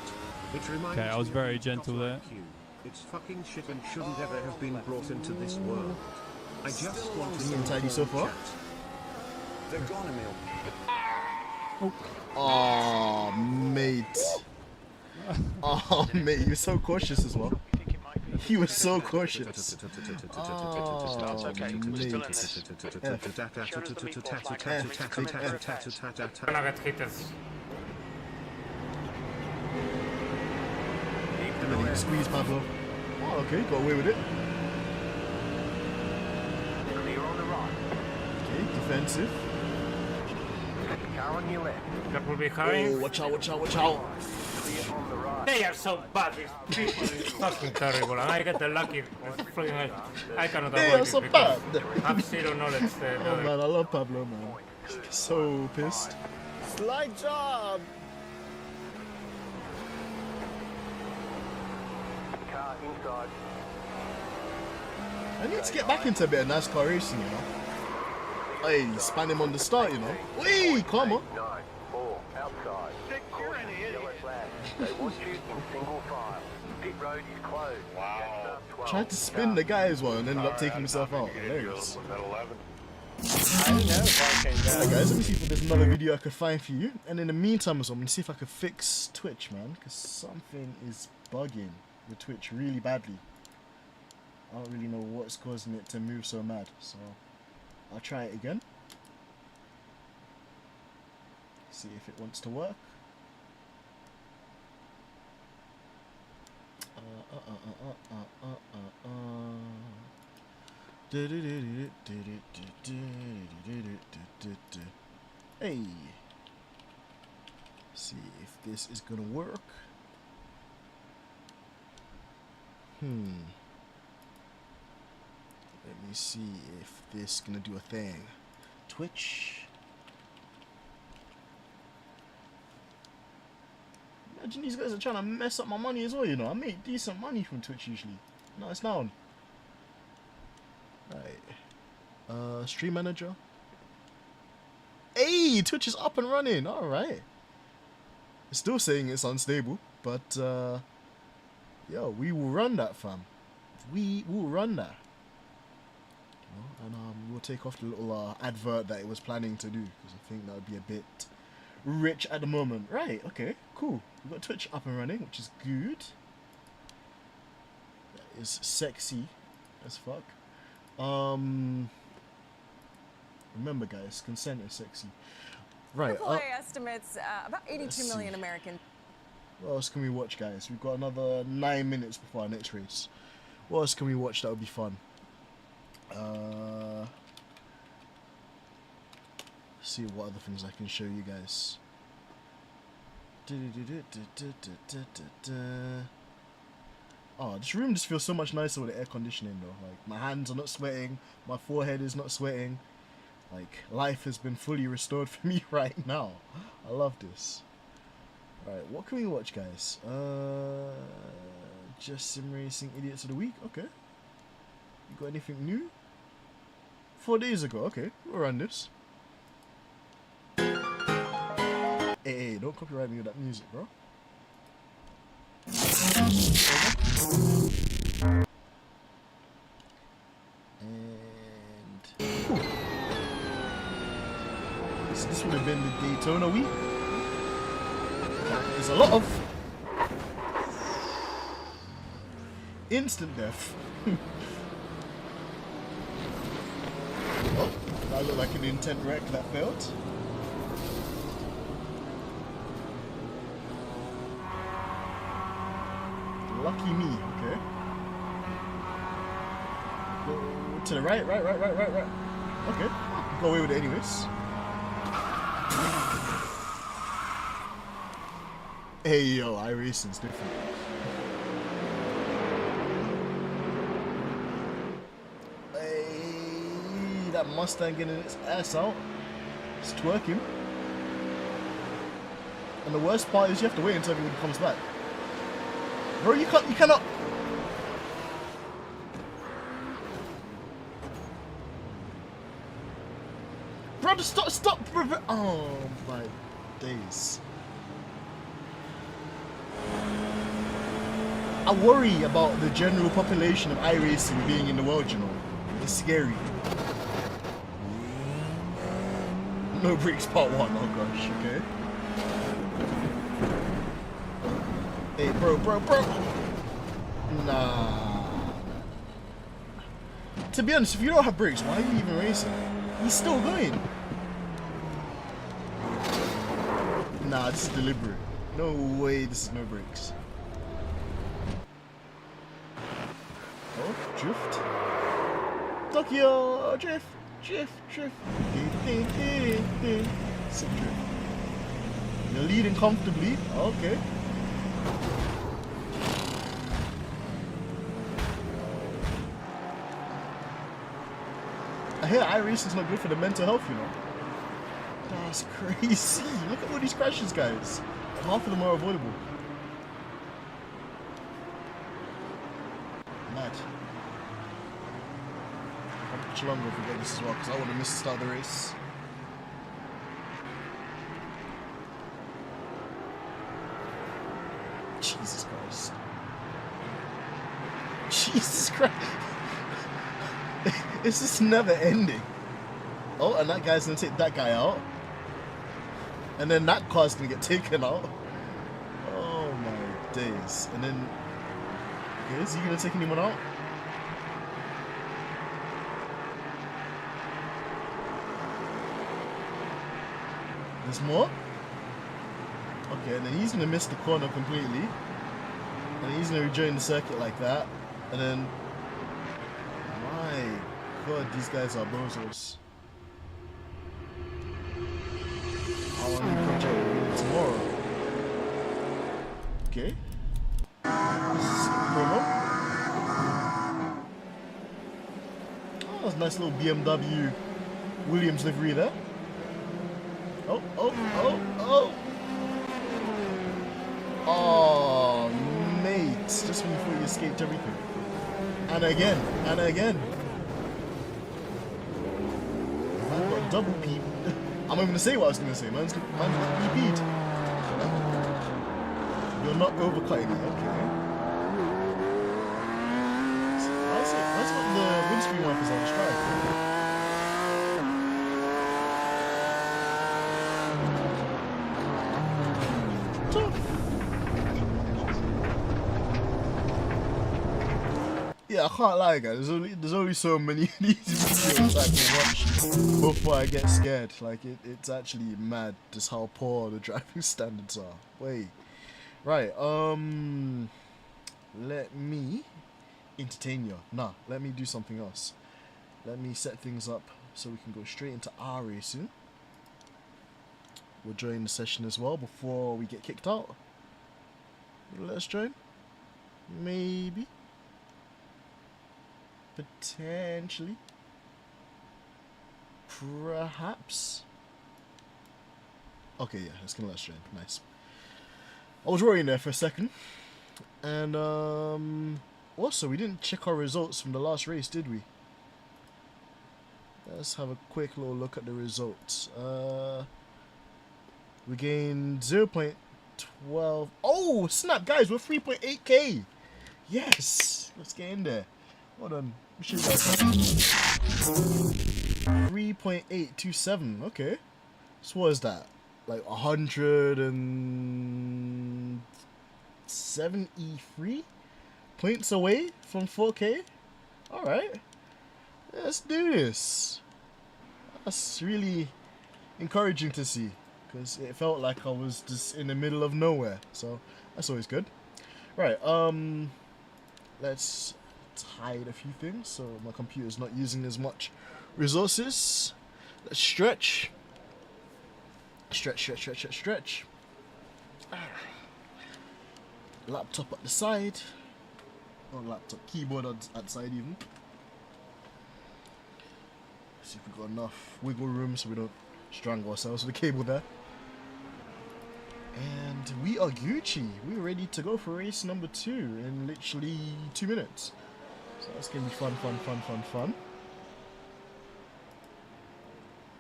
It reminds Okay, I was me very of gentle Dot there. IQ. It's fucking shit and shouldn't ever have been brought into this world. I just want to Neat and tidy so far. They're gone, Emil. Oh, mate. Oh, mate, you were so cautious as well. He was so cautious. Start's okay. We're still in this. Gonna get hitters. Ready to squeeze Pablo. Oh, okay, got away with it. Clear on the right. Okay, defensive. Car on your left. Careful Oh, behind. watch out, watch out, watch out. Clear on the right. They are so bad. These people is fucking terrible. And I get the lucky. I cannot They avoid are it so because bad. I have zero knowledge. Oh man, I love Pablo, man. So pissed. Slide job. Car inside. I need to get back into a bit of NASCAR racing, you know. Hey, span him on the start, you know. Wee, come on. 9, 4, outside. Yellow flag. They want you in single file. Pit road is closed. Wow. Tried to spin the guy as well and ended up taking himself out. Hilarious. Alright guys, let me see if there's another video I could find for you. And in the meantime as well, I'm going to see if I could fix Twitch, man. Because something is bugging with Twitch really badly. I don't really know what's causing it to move so mad. So I'll try it again. See if it wants to work. Hey, see if this is gonna work. Let me see if this is gonna do a thing. Twitch. Imagine these guys are trying to mess up my money as well, you know. I make decent money from Twitch usually. No, it's down. Right. Stream manager. Hey, Twitch is up and running. Alright. It's still saying it's unstable, but yo, we will run that, fam. We will run that. And we'll take off the little advert that it was planning to do, because I think that would be a bit rich at the moment. Right, okay, cool. We've got Twitch up and running, which is good. That is sexy as fuck. Remember guys, consent is sexy. Right. AAA estimates about 82 million Americans. What else can we watch, guys? We've got another 9 minutes before our next race. What else can we watch that would be fun? See what other things I can show you guys. Oh, this room just feels so much nicer with the air conditioning though. Like, my hands are not sweating, my forehead is not sweating. Like, life has been fully restored for me right now. I love this. Alright, what can we watch, guys? Just Sim Racing Idiots of the Week? Okay. You got anything new? 4 days ago, okay. We'll run this. Hey, don't copyright me with that music, bro. And so this would have been the Daytona week. There's a lot of instant death. Oh, that looked like an intent wreck that failed. Lucky me, okay. Go to the right. Okay, go away with it anyways. Hey yo, iRacing's different. Hey, that Mustang getting its ass out. It's twerking. And the worst part is you have to wait until everybody comes back. Bro, you cannot. Brother, stop. Oh my days. I worry about the general population of iRacing being in the world, you know. It's scary. No brakes part 1, oh gosh, okay. Hey, bro. Nah. To be honest, if you don't have brakes, why are you even racing? He's still going. Nah, this is deliberate. No way this is no brakes. Oh, drift. Tokyo, drift. Sick drift. You're leading comfortably. Okay. I hear iRacing's not good for the mental health, you know. That's crazy. Look at all these crashes, guys. Half of them are avoidable. Mad. How much longer if we get this as well? Because I want to miss the start of the race. Jesus Christ. Jesus Christ. It's just never ending. Oh, and that guy's gonna take that guy out. And then that car's gonna get taken out. Oh my days. And then, okay, is he gonna take anyone out? There's more? Okay, and then he's gonna miss the corner completely. And he's gonna rejoin the circuit like that. And then, my God, these guys are bozos. I want to project tomorrow. Okay. Promo. Oh, that's a nice little BMW Williams livery there. Oh. Oh, mate. Just when you thought you escaped everything. And again. Man got double P. I'm not even gonna say what I was gonna say. Man's PP'd. You're not overcutting it, okay. Why's got the windscreen wipers on strike? Yeah, I can't lie, guys. There's only so many of these videos I can watch before I get scared. Like, it's actually mad just how poor the driving standards are. Wait. Right, let me entertain you. Nah, let me do something else. Let me set things up so we can go straight into iRacing. We'll join the session as well before we get kicked out. Let's join. Maybe. Potentially. Perhaps. Okay, yeah, it's gonna let's join. Nice. I was worrying there for a second. And also we didn't check our results from the last race, did we? Let's have a quick little look at the results. We gained 0.12. Oh, snap, guys, we're 3.8k. Yes, let's get in there. Hold on. 3.827. Okay. So what is that? Like 173 points away from 4k. All right. Let's do this. That's really encouraging to see, because it felt like I was just in the middle of nowhere. So that's always good. Right. Let's hide a few things so my computer's not using as much resources. Let's stretch. Stretch. Laptop at the side. Or laptop, keyboard at the side even. See if we've got enough wiggle room so we don't strangle ourselves with the cable there. And we are Gucci. We're ready to go for race number 2 in literally 2 minutes. So that's going to be fun.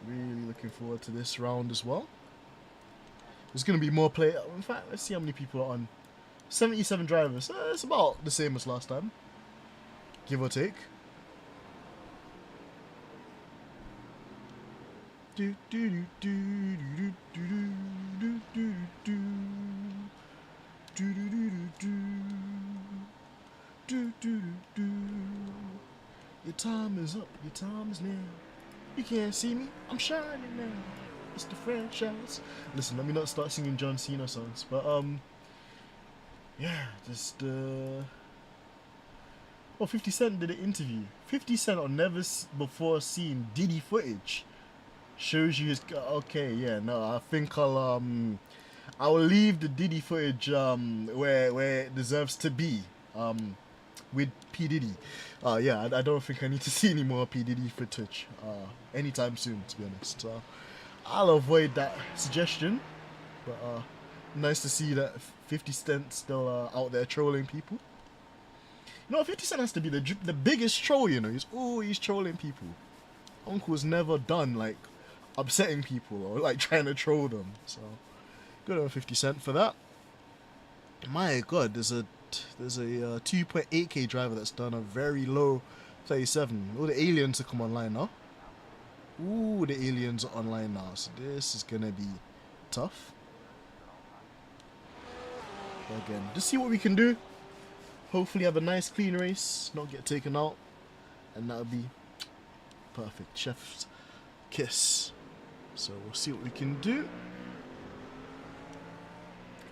Really looking forward to this round as well. There's going to be more play. In fact, let's see how many people are on. 77 drivers. It's about the same as last time, give or take. Do do do do do do do do do do do do do do. Your time is up. Your time is now. You can't see me. I'm shining now. It's the franchise. Listen, let me not start singing John Cena songs, but yeah, just 50 Cent did an interview. 50 Cent on never before seen Diddy footage. Shows you his okay, yeah, no, I think I'll leave the Diddy footage where it deserves to be. With P. Diddy. Yeah, I don't think I need to see any more P. Diddy footage anytime soon, to be honest. I'll avoid that suggestion. But nice to see that 50 Cent still out there trolling people. You know, 50 Cent has to be the biggest troll, you know. He's always trolling people. Uncle's never done, like, upsetting people or, like, trying to troll them. So, good on 50 Cent for that. My God, there's a 2.8k driver that's done a very low 37. All the aliens have come online now. Ooh, the aliens are online now. So this is gonna be tough. But again, just see what we can do. Hopefully have a nice clean race, not get taken out, and that'll be perfect. Chef's kiss. So we'll see what we can do.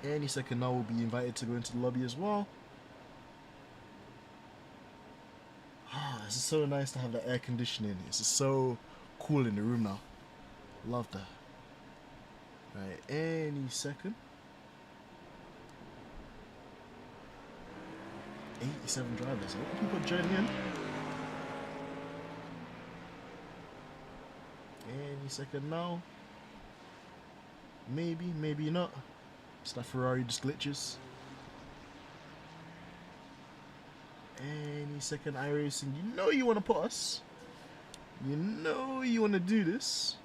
Any second now we'll be invited to go into the lobby as well. This is so nice to have that air conditioning. It's just so cool in the room now. Love that. Right, any second. 87 drivers. I hope people are joining in. Any second now. Maybe, maybe not. It's that Ferrari just glitches. Any second iRacing. You know you want to put us. You know you want to do this.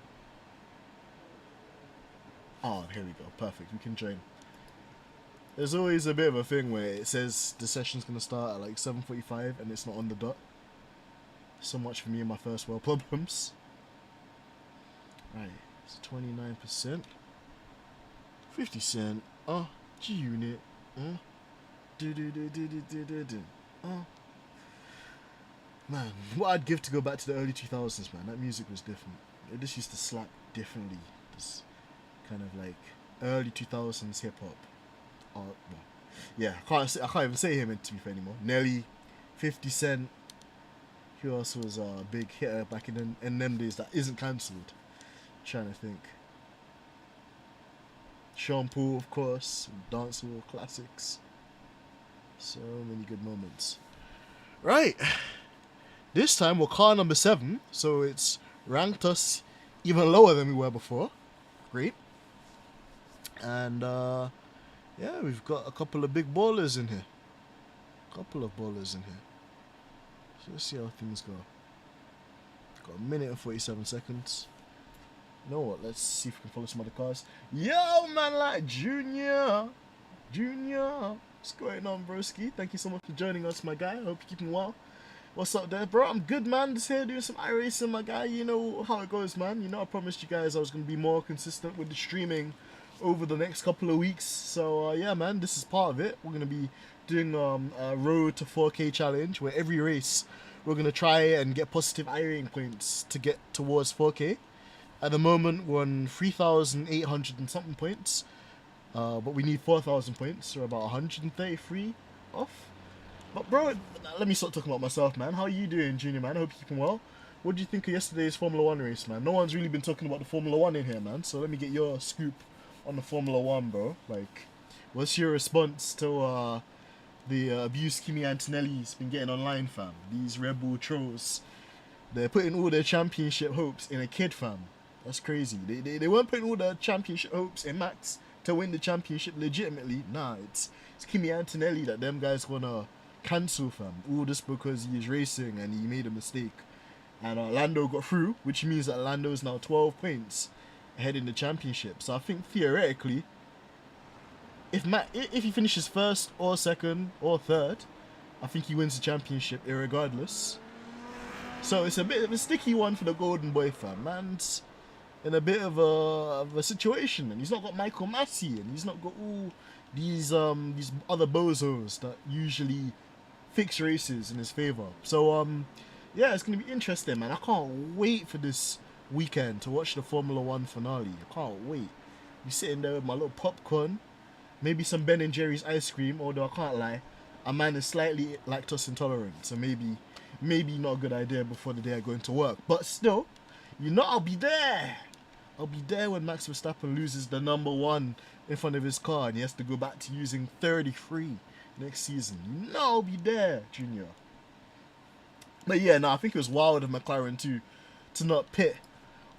Oh, here we go. Perfect. We can join. There's always a bit of a thing where it says the session's going to start at like 7:45 and it's not on the dot. So much for me and my first world problems. Right. It's 29%. 50 Cent. G-Unit. Man, what I'd give to go back to the early 2000s, man. That music was different. It just used to slap differently. This kind of like early 2000s hip hop. Well, yeah, I can't even say him to be fair anymore. Nelly, 50 Cent. Who else was a big hitter back in them days that isn't cancelled? Trying to think. Sean Paul, of course, dancehall classics. So many good moments. Right. This time we're car number 7, so it's ranked us even lower than we were before. Great. And yeah, we've got a couple of big ballers in here. So let's see how things go. Got a minute and 47 seconds. You know what? Let's see if we can follow some other cars. Yo, man, like Junior. What's going on, broski? Thank you so much for joining us, my guy. I hope you're keeping well. What's up there, bro? I'm good, man. Just here doing some iRacing, my guy. You know how it goes, man. You know I promised you guys I was going to be more consistent with the streaming over the next couple of weeks. So, yeah, man, this is part of it. We're going to be doing a Road to 4K challenge where every race we're going to try and get positive iRating points to get towards 4K. At the moment, we're on 3,800 and something points. But we need 4,000 points, so about 133 off. But bro, let me start talking about myself, man. How are you doing, Junior, man? I hope you're keeping well. What do you think of yesterday's Formula 1 race, man? No one's really been talking about the Formula 1 in here, man. So let me get your scoop on the Formula 1, bro. Like, what's your response to the abuse Kimi Antonelli's been getting online, fam? These Red Bull trolls. They're putting all their championship hopes in a kid, fam. That's crazy. They weren't putting all their championship hopes in Max to win the championship legitimately. Nah, it's Kimi Antonelli that them guys gonna cancel, fam. All just because he is racing and he made a mistake. And Lando got through, which means that Lando is now 12 points ahead in the championship. So I think theoretically, if he finishes first or second or third, I think he wins the championship irregardless. So it's a bit of a sticky one for the Golden Boy, fam. Man's in a bit of a situation, and he's not got Michael Massey, and he's not got all these other bozos that usually fix races in his favor. So yeah, it's gonna be interesting, man. I can't wait for this weekend to watch the Formula 1 finale. I can't wait. Be sitting there with my little popcorn, maybe some Ben and Jerry's ice cream. Although I can't lie, a man is slightly lactose intolerant, so maybe not a good idea before the day I go into work. But still, you know, I'll be there. I'll be there when Max Verstappen loses the number 1 in front of his car and he has to go back to using 33 next season. You know I'll be there, Junior. But yeah, no, I think it was wild of McLaren to not pit.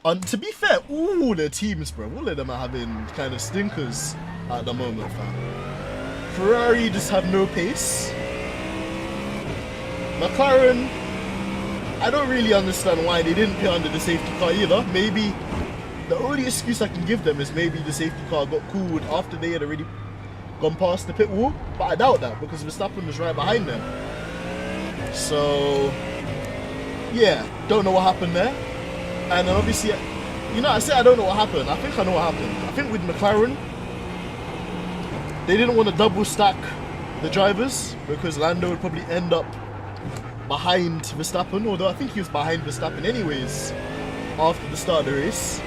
And to be fair, all the teams, bro, all of them are having kind of stinkers at the moment, fam. Ferrari just have no pace. McLaren, I don't really understand why they didn't pit under the safety car either. Maybe the only excuse I can give them is maybe the safety car got called after they had already gone past the pit wall. But I doubt that because Verstappen was right behind them. So yeah, don't know what happened there. And then obviously, you know, I said I don't know what happened. I think I know what happened. I think with McLaren, they didn't want to double stack the drivers because Lando would probably end up behind Verstappen, although I think he was behind Verstappen anyways after the start of the race.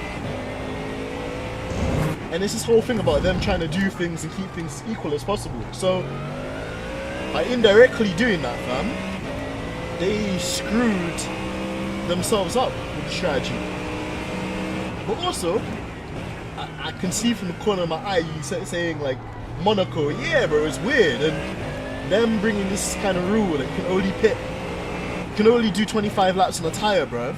And it's this whole thing about them trying to do things and keep things equal as possible. So by indirectly doing that, fam, they screwed themselves up with the strategy. But also, I can see from the corner of my eye you saying like Monaco, yeah bro, it's weird, and them bringing this kind of rule that you can only do 25 laps on a tyre, bruv.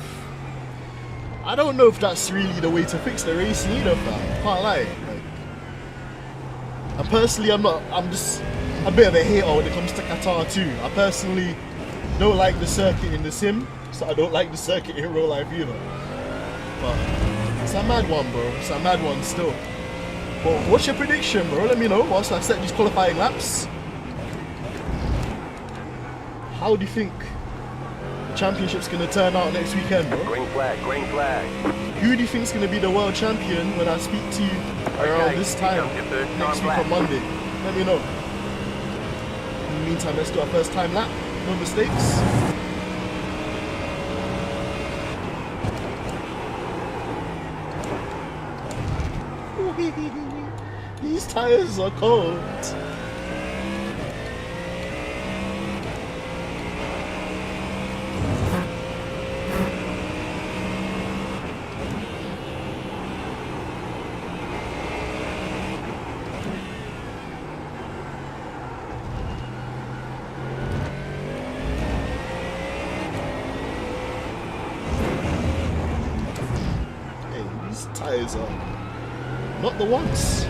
I don't know if that's really the way to fix the racing either, fam. Can't lie. Like, and personally, I'm just a bit of a hater when it comes to Qatar too. I personally don't like the circuit in the sim, so I don't like the circuit in real life either. But it's a mad one, bro. It's a mad one still. But what's your prediction, bro? Let me know whilst I set these qualifying laps. How do you think the championship's going to turn out next weekend, bro? Green flag, green flag. Who do you think is going to be the world champion when I speak to you around this time next week on Monday? Let me know. In the meantime, let's do our first time lap. No mistakes. These tires are cold. Hey, these tires are not the ones.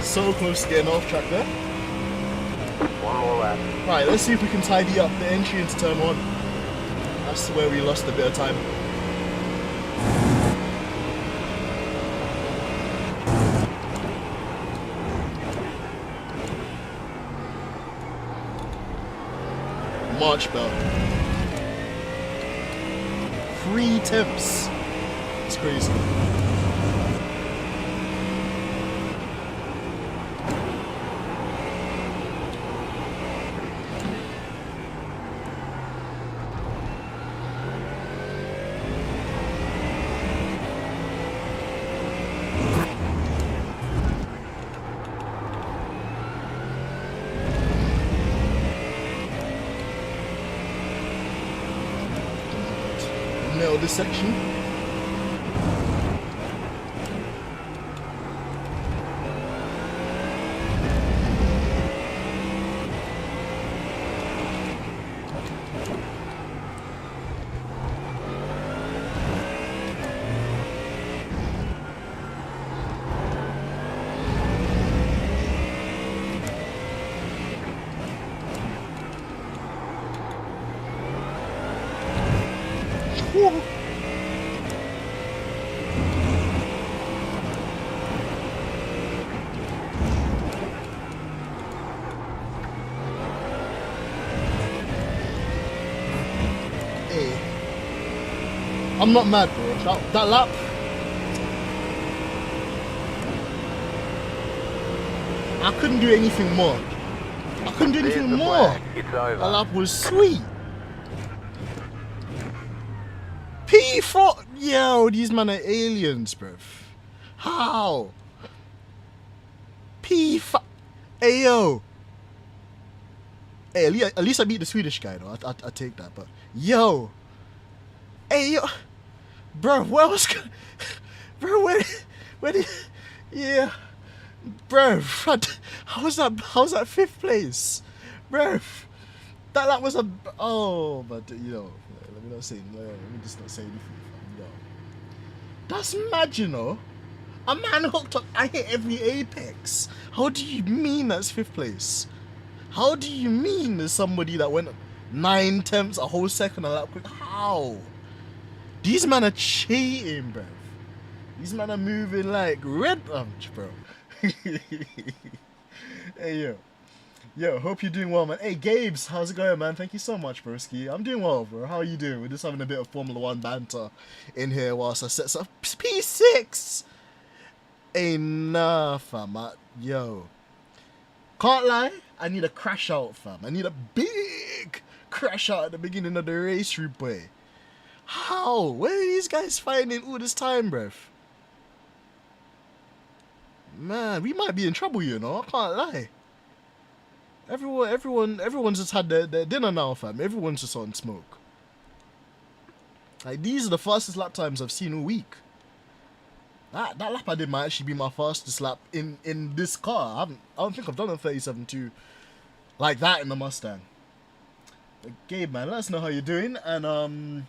So close to getting off track there. One more lap. Right, let's see if we can tidy up the entry into turn 1. That's where we lost a bit of time. March bell. 3 temps It's crazy. Nail this section. Woo. Hey, I'm not mad, bro. That lap. I couldn't do anything more. I couldn't do anything more. It's over. That lap was sweet. P4. Yo, these men are aliens, bruv. How? P5. Hey, yo. Hey, at least I beat the Swedish guy, though. I take that, but. Yo. Hey, yo. Bro, where was. Bro, where did. Yeah. Bro, how's that fifth place? Bro. That was a. Oh, but, yo. Let me just not say anything. Yo. That's mad, you know. A man hooked up. I hit every apex. How do you mean that's fifth place? How do you mean there's somebody that went 9/10 a whole second a lap quick? How? These men are cheating, bro. These men are moving like red punch, bro. Hey, yo. Yo, hope you're doing well, man. Hey, Gabes, how's it going, man? Thank you so much, broski. I'm doing well, bro. How are you doing? We're just having a bit of Formula 1 banter in here whilst I set up P6. Enough, fam. Yo. Can't lie, I need a crash out, fam. I need a big crash out at the beginning of the race, boy. How? Where are these guys finding all this time, bruv? Man, we might be in trouble, you know. I can't lie. Everyone's just had their dinner now, fam. Everyone's just on smoke. Like, these are the fastest lap times I've seen all week. That lap I did might actually be my fastest lap in this car. I don't think I've done a 37.2 like that in the Mustang. But Gabe, man, let us know how you're doing. And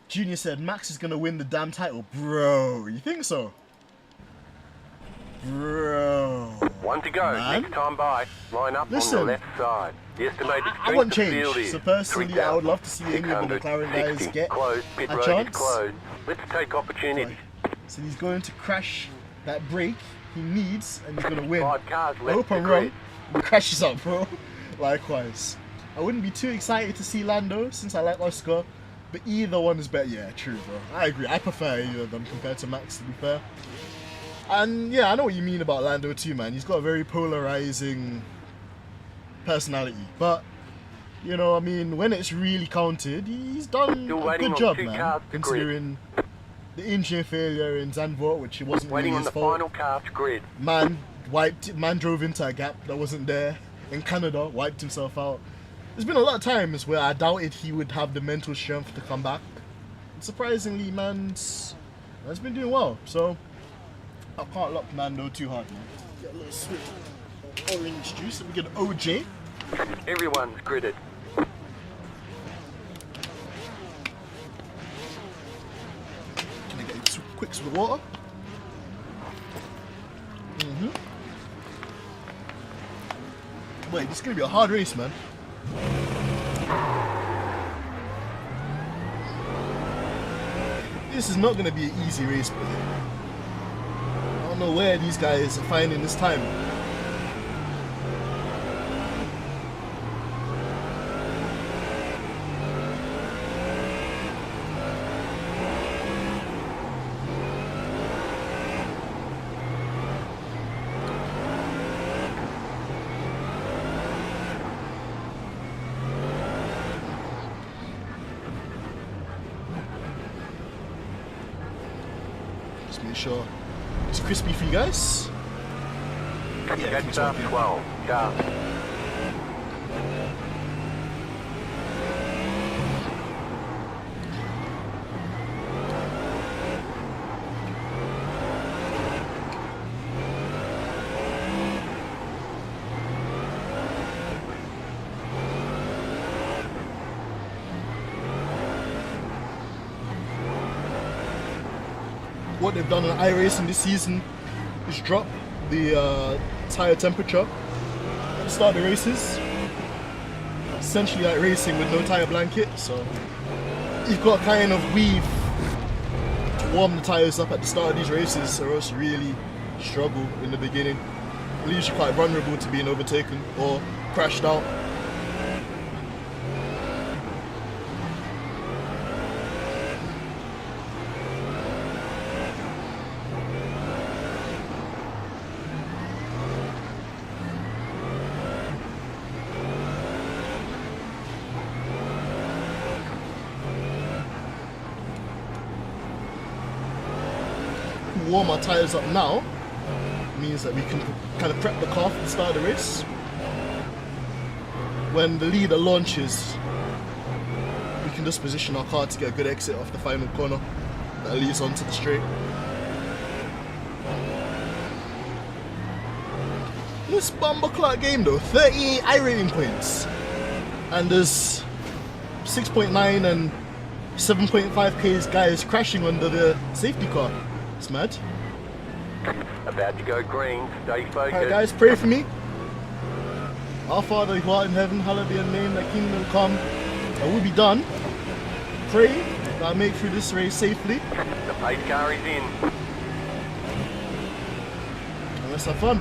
Junior said Max is gonna win the damn title, bro. You think so, bro? One to go. Man. Next time by, line up Listen, on the left side. The estimated I want strength of change. field is So personally, I would love to see any of the McLaren guys 360. get Closed. Pit a road chance. is closed. Let's take opportunity. So he's going to crash that brake he needs, and he's going to win. 5 cars I left hope to I'm grid. wrong. He crashes up, bro. Likewise. I wouldn't be too excited to see Lando, since I like Oscar, but either one is better. Yeah, true, bro. I agree. I prefer either of them compared to Max, to be fair. And yeah, I know what you mean about Lando too, man. He's got a very polarizing personality. But, you know, I mean, when it's really counted, he's done Still a waiting good on job, 2 man. cars to grid. Considering the engine failure in Zandvoort, which it wasn't Waiting really on his the fault. final car to grid. Man drove into a gap that wasn't there in Canada, wiped himself out. There's been a lot of times where I doubted he would have the mental strength to come back. And surprisingly, man's been doing well. So I can't lock Nando too hard, man. Get a little sweet orange juice and we get an OJ. Everyone's gridded. Can I get a quick sip of water? Wait, this is gonna be a hard race, man. This is not gonna be an easy race, bro. I don't know where these guys are finding this time. Just make sure it's crispy for you guys. Yeah, keep Get up talking. 12. Sharp. What they've done on iRacing this season is drop the tire temperature at the start of the races. Essentially like racing with no tire blanket, so you've got kind of weave to warm the tires up at the start of these races, or else you really struggle in the beginning. It leaves you quite vulnerable to being overtaken or crashed out. Warm our tyres up now means that we can kind of prep the car for the start of the race. When the leader launches, we can just position our car to get a good exit off the final corner that leads onto the straight. This bumbleclot game though, 38 iRating points, and there's 6.9 and 7.5k's guys crashing under the safety car. It's mad. About to go green. Stay focused. Alright guys, pray for me. Our Father who art in heaven, hallowed be your name, thy kingdom come, and we'll be done. Pray that I make through this race safely. The pace car is in. And let's have fun.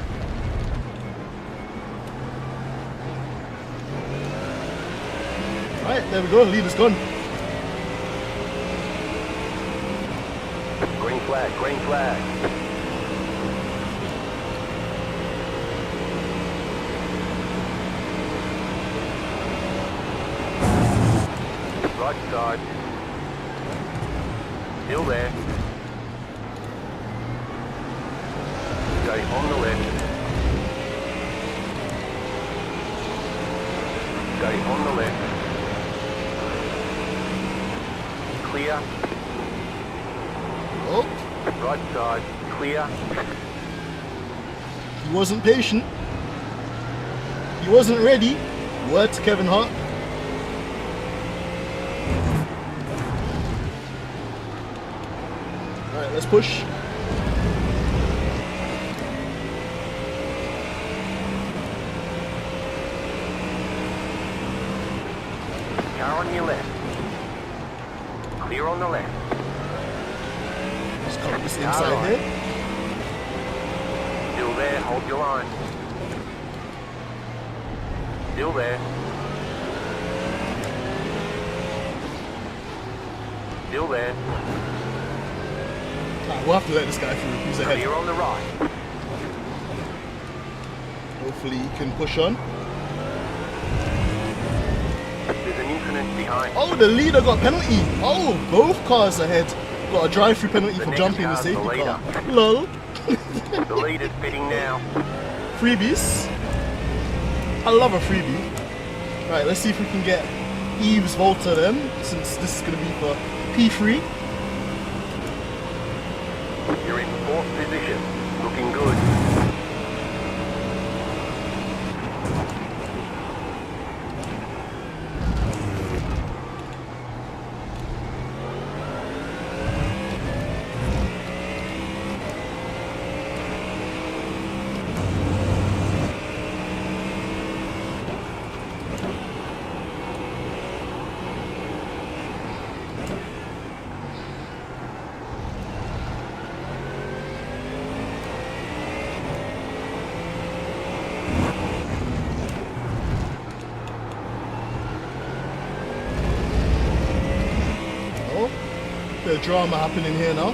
Alright, there we go, leader's gone. Green flag, green flag. Right side. Still there. Stay on the left. Stay on the left. Clear. Oh, Right side. Clear. he wasn't patient. He wasn't ready. Word to Kevin Hart. Alright, let's push. Car on your left. Clear on the left. Just cover this Car inside right. here. Still there, hold your line. Still there. Still there. Alright, we'll have to let this guy through. He's ahead. Clear on the right. Hopefully he can push on. There's an incident behind. Oh, the leader got penalty. Oh, both cars ahead. Got a drive-through penalty The for next jumping the car's the safety car. leader. Lol. The leader's fitting now. Freebies. I love a freebie. Right, let's see if we can get Eve's Volta then, since this is going to be for P3. You're in fourth position. Looking good. Oh, bit of drama happening here now.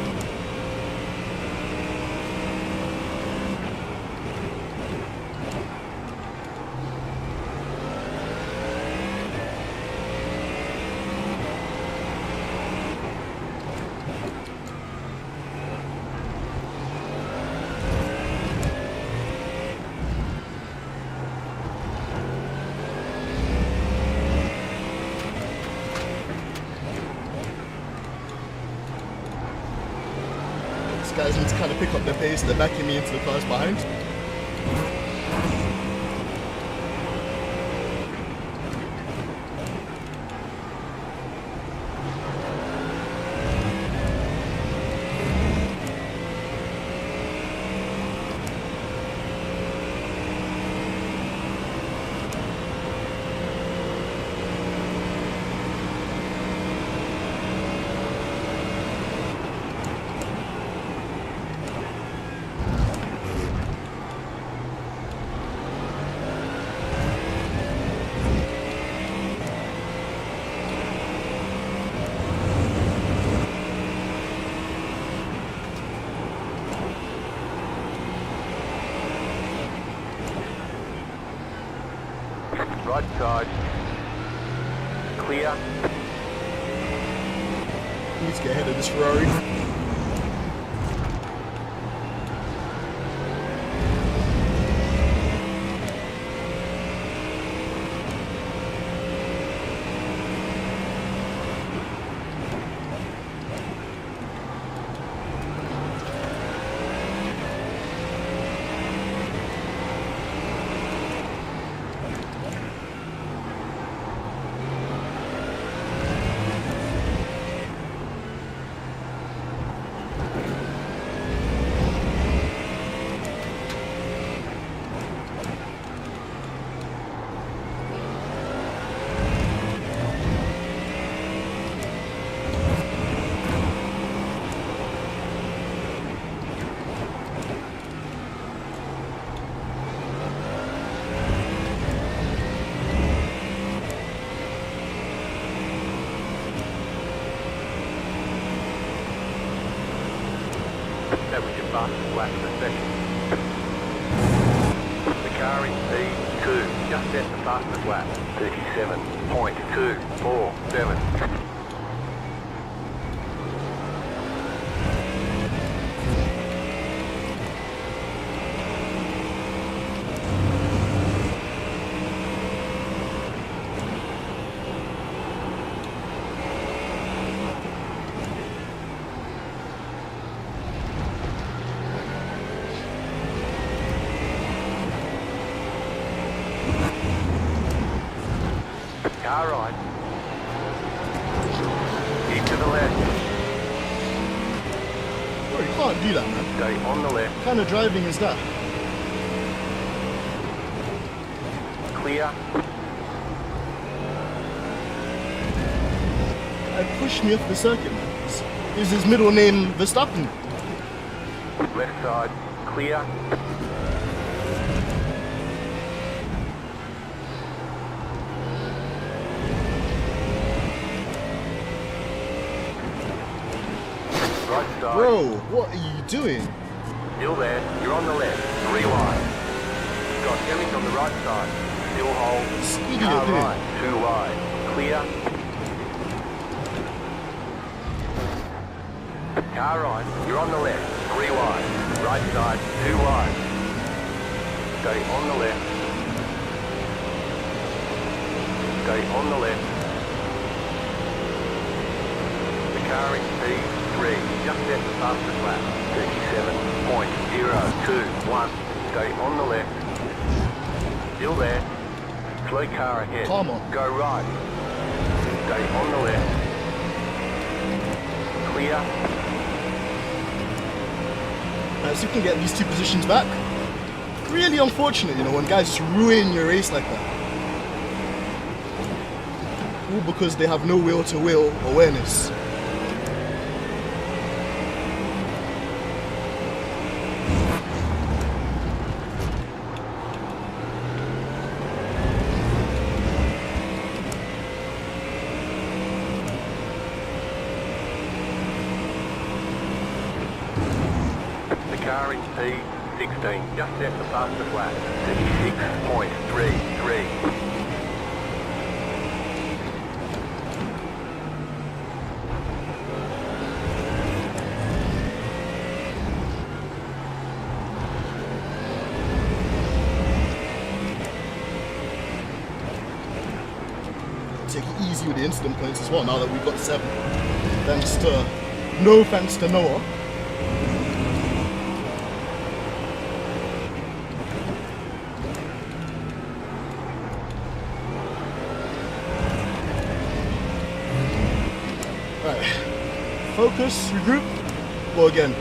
guys need to kind of pick up their pace. They're backing me into the cars behind. Right side. Clear. Need to get ahead of this Ferrari. That was your fastest lap of the session. The car in P2 just set the fastest lap, 37.247. Car right. Keep to the left. Bro, you can't do that, man. Stay on the left. What kind of driving is that? Clear. Pushed me off the circuit, man. Is his middle name Verstappen? Left side. Clear. Right side. Bro, what are you doing? Still there. You're on the left. Rewind. Got Emmett on the right side. Still hold. Speedy Car up here. right. Too wide. Clear. Car right. You're on the left. Rewind. Right side. Too wide. Stay on the left. Stay on the left. The car in P3 just set the fastest lap, 37.021. Stay on the left. Still there. Slow car ahead. Come on. Go right. Stay on the left. Clear. So you can get these two positions back. Really unfortunate, you know, when guys just ruin your race like that. All because they have no wheel-to-wheel awareness. Car in P16 just set the fastest lap, 36.33. Take it easy with the incident points as well now that we've got 7. Thanks to Noah. focus, regroup, go again.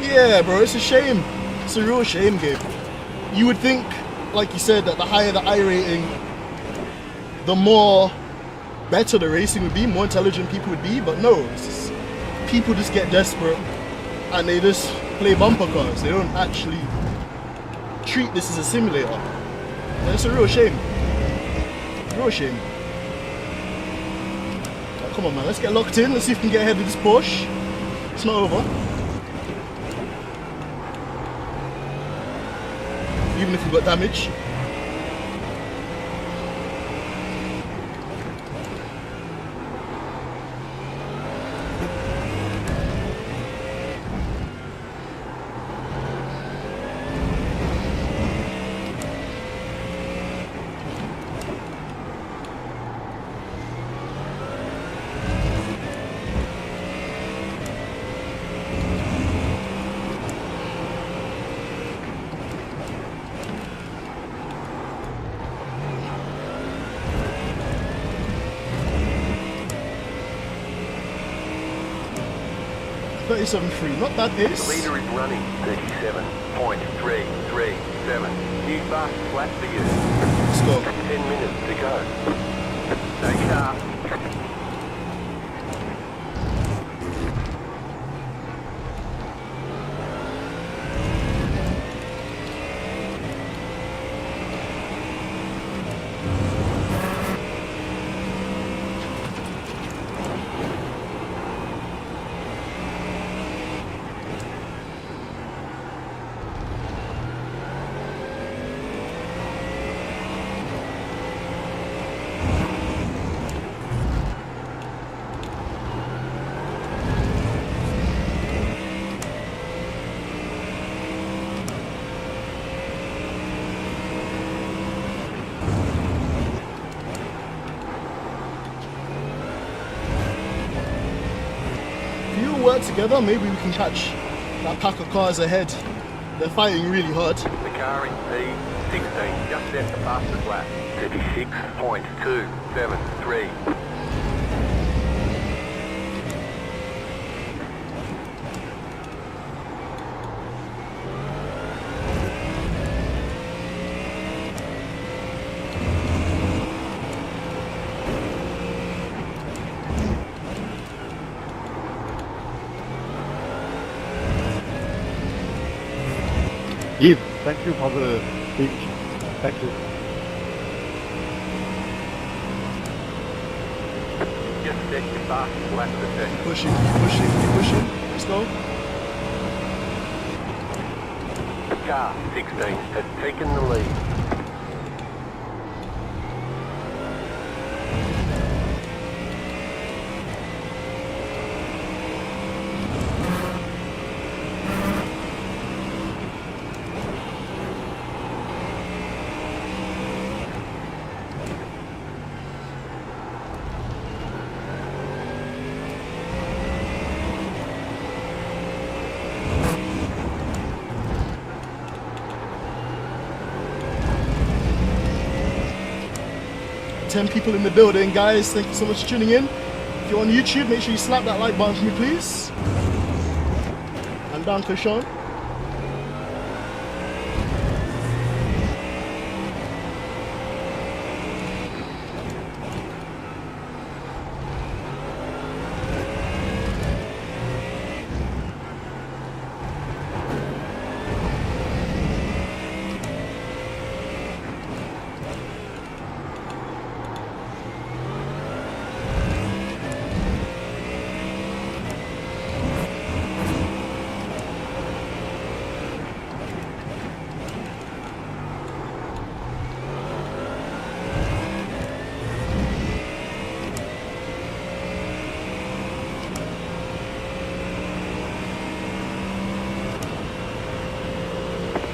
Yeah, bro, it's a shame. It's a real shame, Gabe. You would think, like you said, that the higher the iRating, the more better the racing would be, more intelligent people would be, but no, it's just, people just get desperate and they just play bumper cars. They don't actually treat this as a simulator. And it's a real shame. Real shame. Oh, come on, man, let's get locked in. Let's see if we can get ahead of this Porsche. It's not over. Even if we got damage. .3, not bad pace. The leader is running 37.337. New fast flat for you. Let's go. 10 minutes to go. Stay sharp. Work together, maybe we can catch that pack of cars ahead. They're fighting really hard. The car in P16 just set the fastest lap. 36.273. Eve, thank you for the speech. Thank you. Just set your fastest lap of the session. Keep pushing, keep pushing, keep pushing. Let's go. Car 16 has taken the lead. Ten people in the building, guys. Thank you so much for tuning in. If you're on YouTube, make sure you slap that like button for me, please. And danke Sean.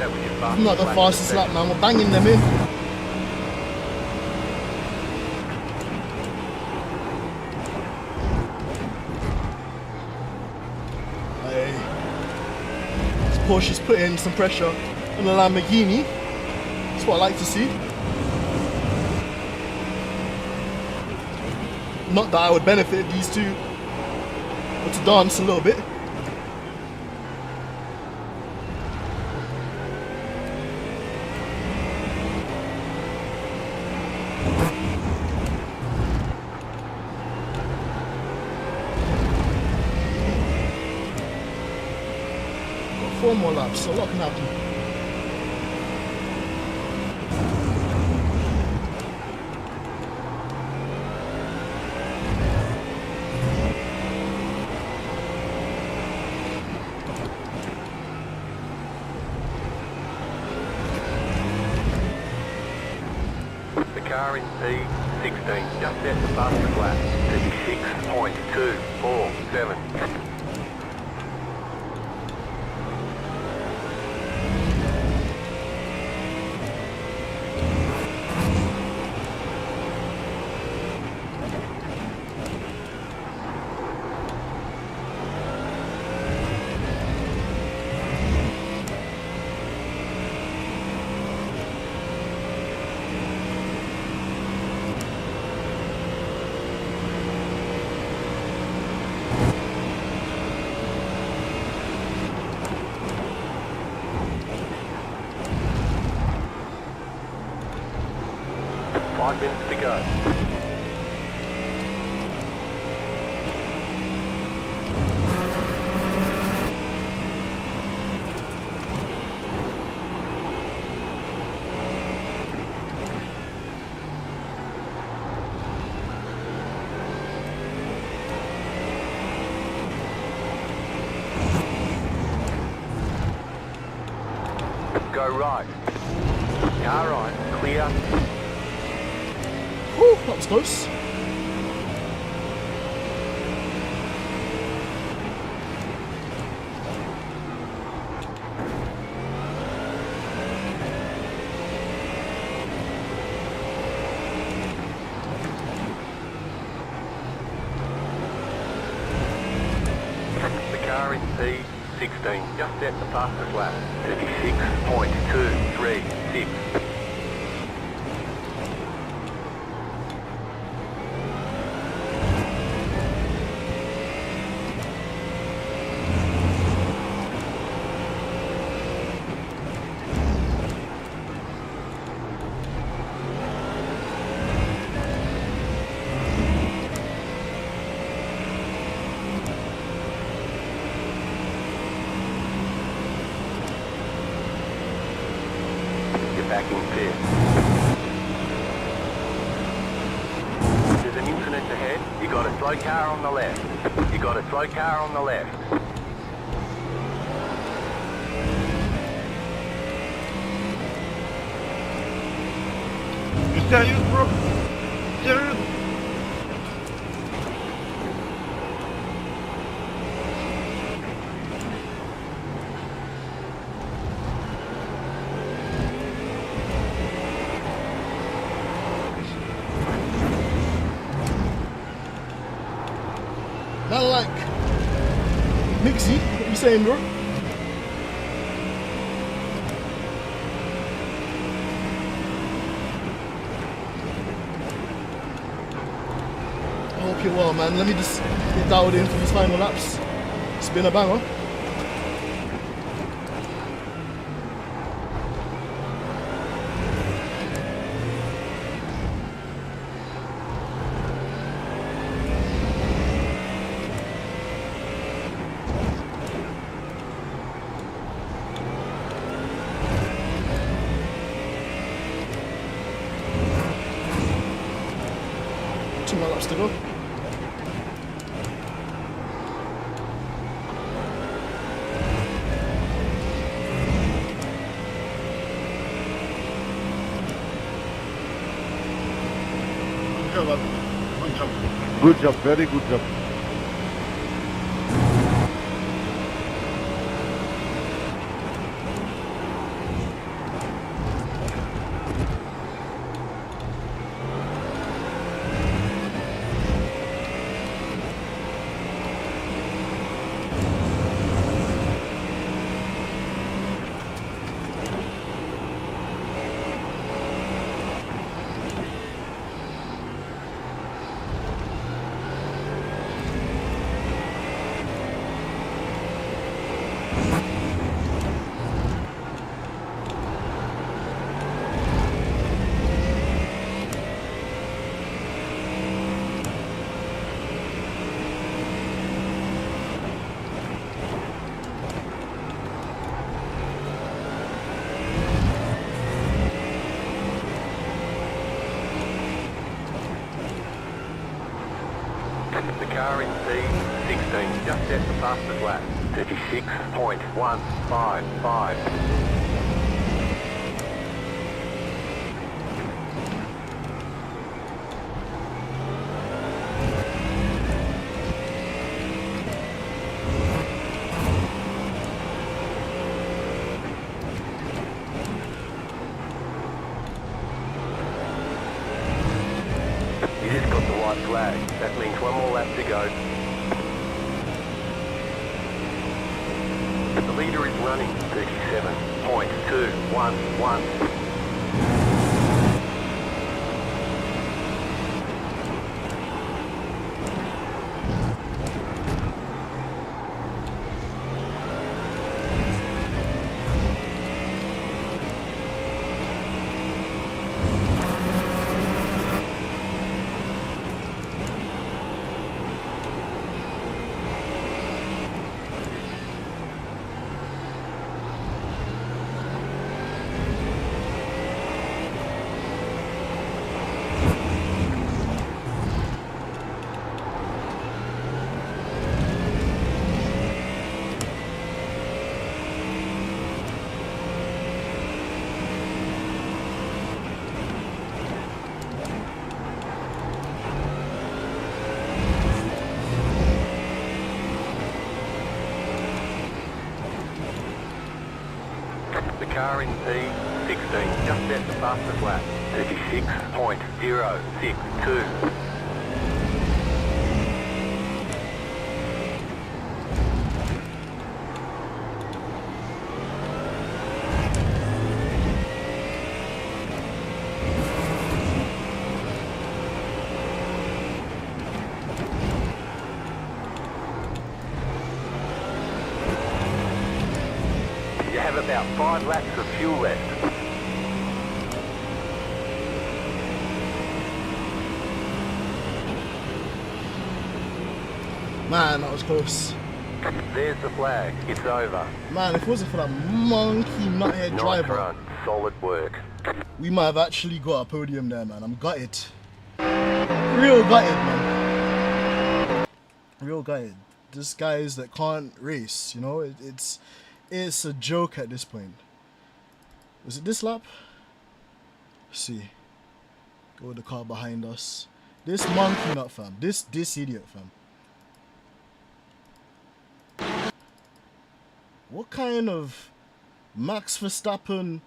out with your fastest I'm not the lap of fastest lap, session. man. We're banging them in. Hey. This Porsche's putting some pressure on the Lamborghini. That's what I like to see. Not that I would benefit these two, but to dance a little bit. Got 4 more laps, so a lot can happen. The car in P16 just set the fastest lap, 36.247. Five minutes to go. Go right. Car right, clear. Whew, that was close. The car in P16 just set the fastest lap, 36.236. Back in fifth. There's an incident ahead. You got a slow car on the left. You got a slow car on the left. You serious, bro? Serious? Not like Mixie, what you saying, bro? I hope you're well, man. Let me just get dialed in for these final laps. It's been a banger. Two more laps to go. Good job, very good job. car in P16 just set the fastest lap. 36.155. You just got the white flag. That means one more lap to go. The leader is running 37.211. The car in P16 just set the fastest lap. 36.062. You have about 5 laps of fuel left. Man, that was close. There's the flag. It's over. Man, if it wasn't for that monkey nuthead Nice driver, run. Solid work. we might have actually got a podium there, man. I'm gutted. Real gutted, man. Real gutted. This guys that can't race, you know, it's a joke at this point. Was it this lap? Let's see. Go with the car behind us. This monkey nut, fam. This idiot, fam. What kind of Max Verstappen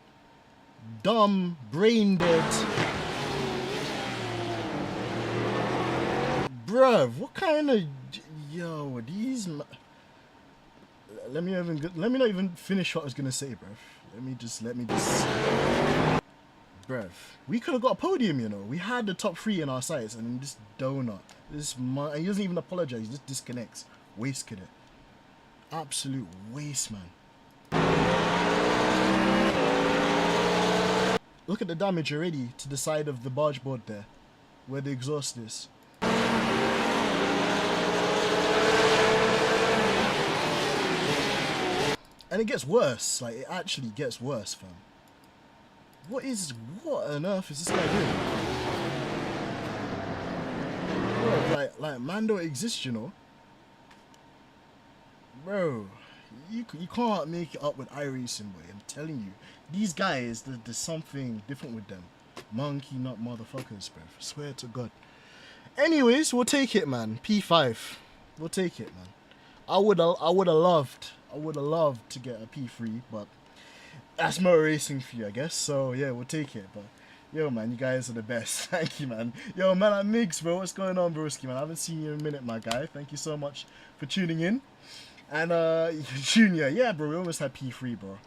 dumb brain dead? Bruv, what kind of these? Let me not even finish what I was gonna say, bruv. Let me just. Bruv, we could have got a podium, you know. We had the top 3 in our sights, and this donut, he doesn't even apologize. He just disconnects. Waste kid it. Absolute waste, man. Look at the damage already to the side of the barge board there, where the exhaust is. And it gets worse. Like, it actually gets worse, fam. What on earth is this guy doing? Bro, like man don't exist, you know. Bro, you can't make it up with iRacing, boy. I'm telling you, these guys, there's something different with them. Monkey nut motherfuckers, bro. I swear to God. Anyways, we'll take it, man. P5, we'll take it, man. I would have loved to get a P3, but that's motor racing for you, I guess. So yeah, we'll take it. But yo, man, you guys are the best. Thank you, man. Yo, man, I'm Migs, bro. What's going on, broski, man? I haven't seen you in a minute, my guy. Thank you so much for tuning in. And Junior, yeah, bro, we almost had P3, bro.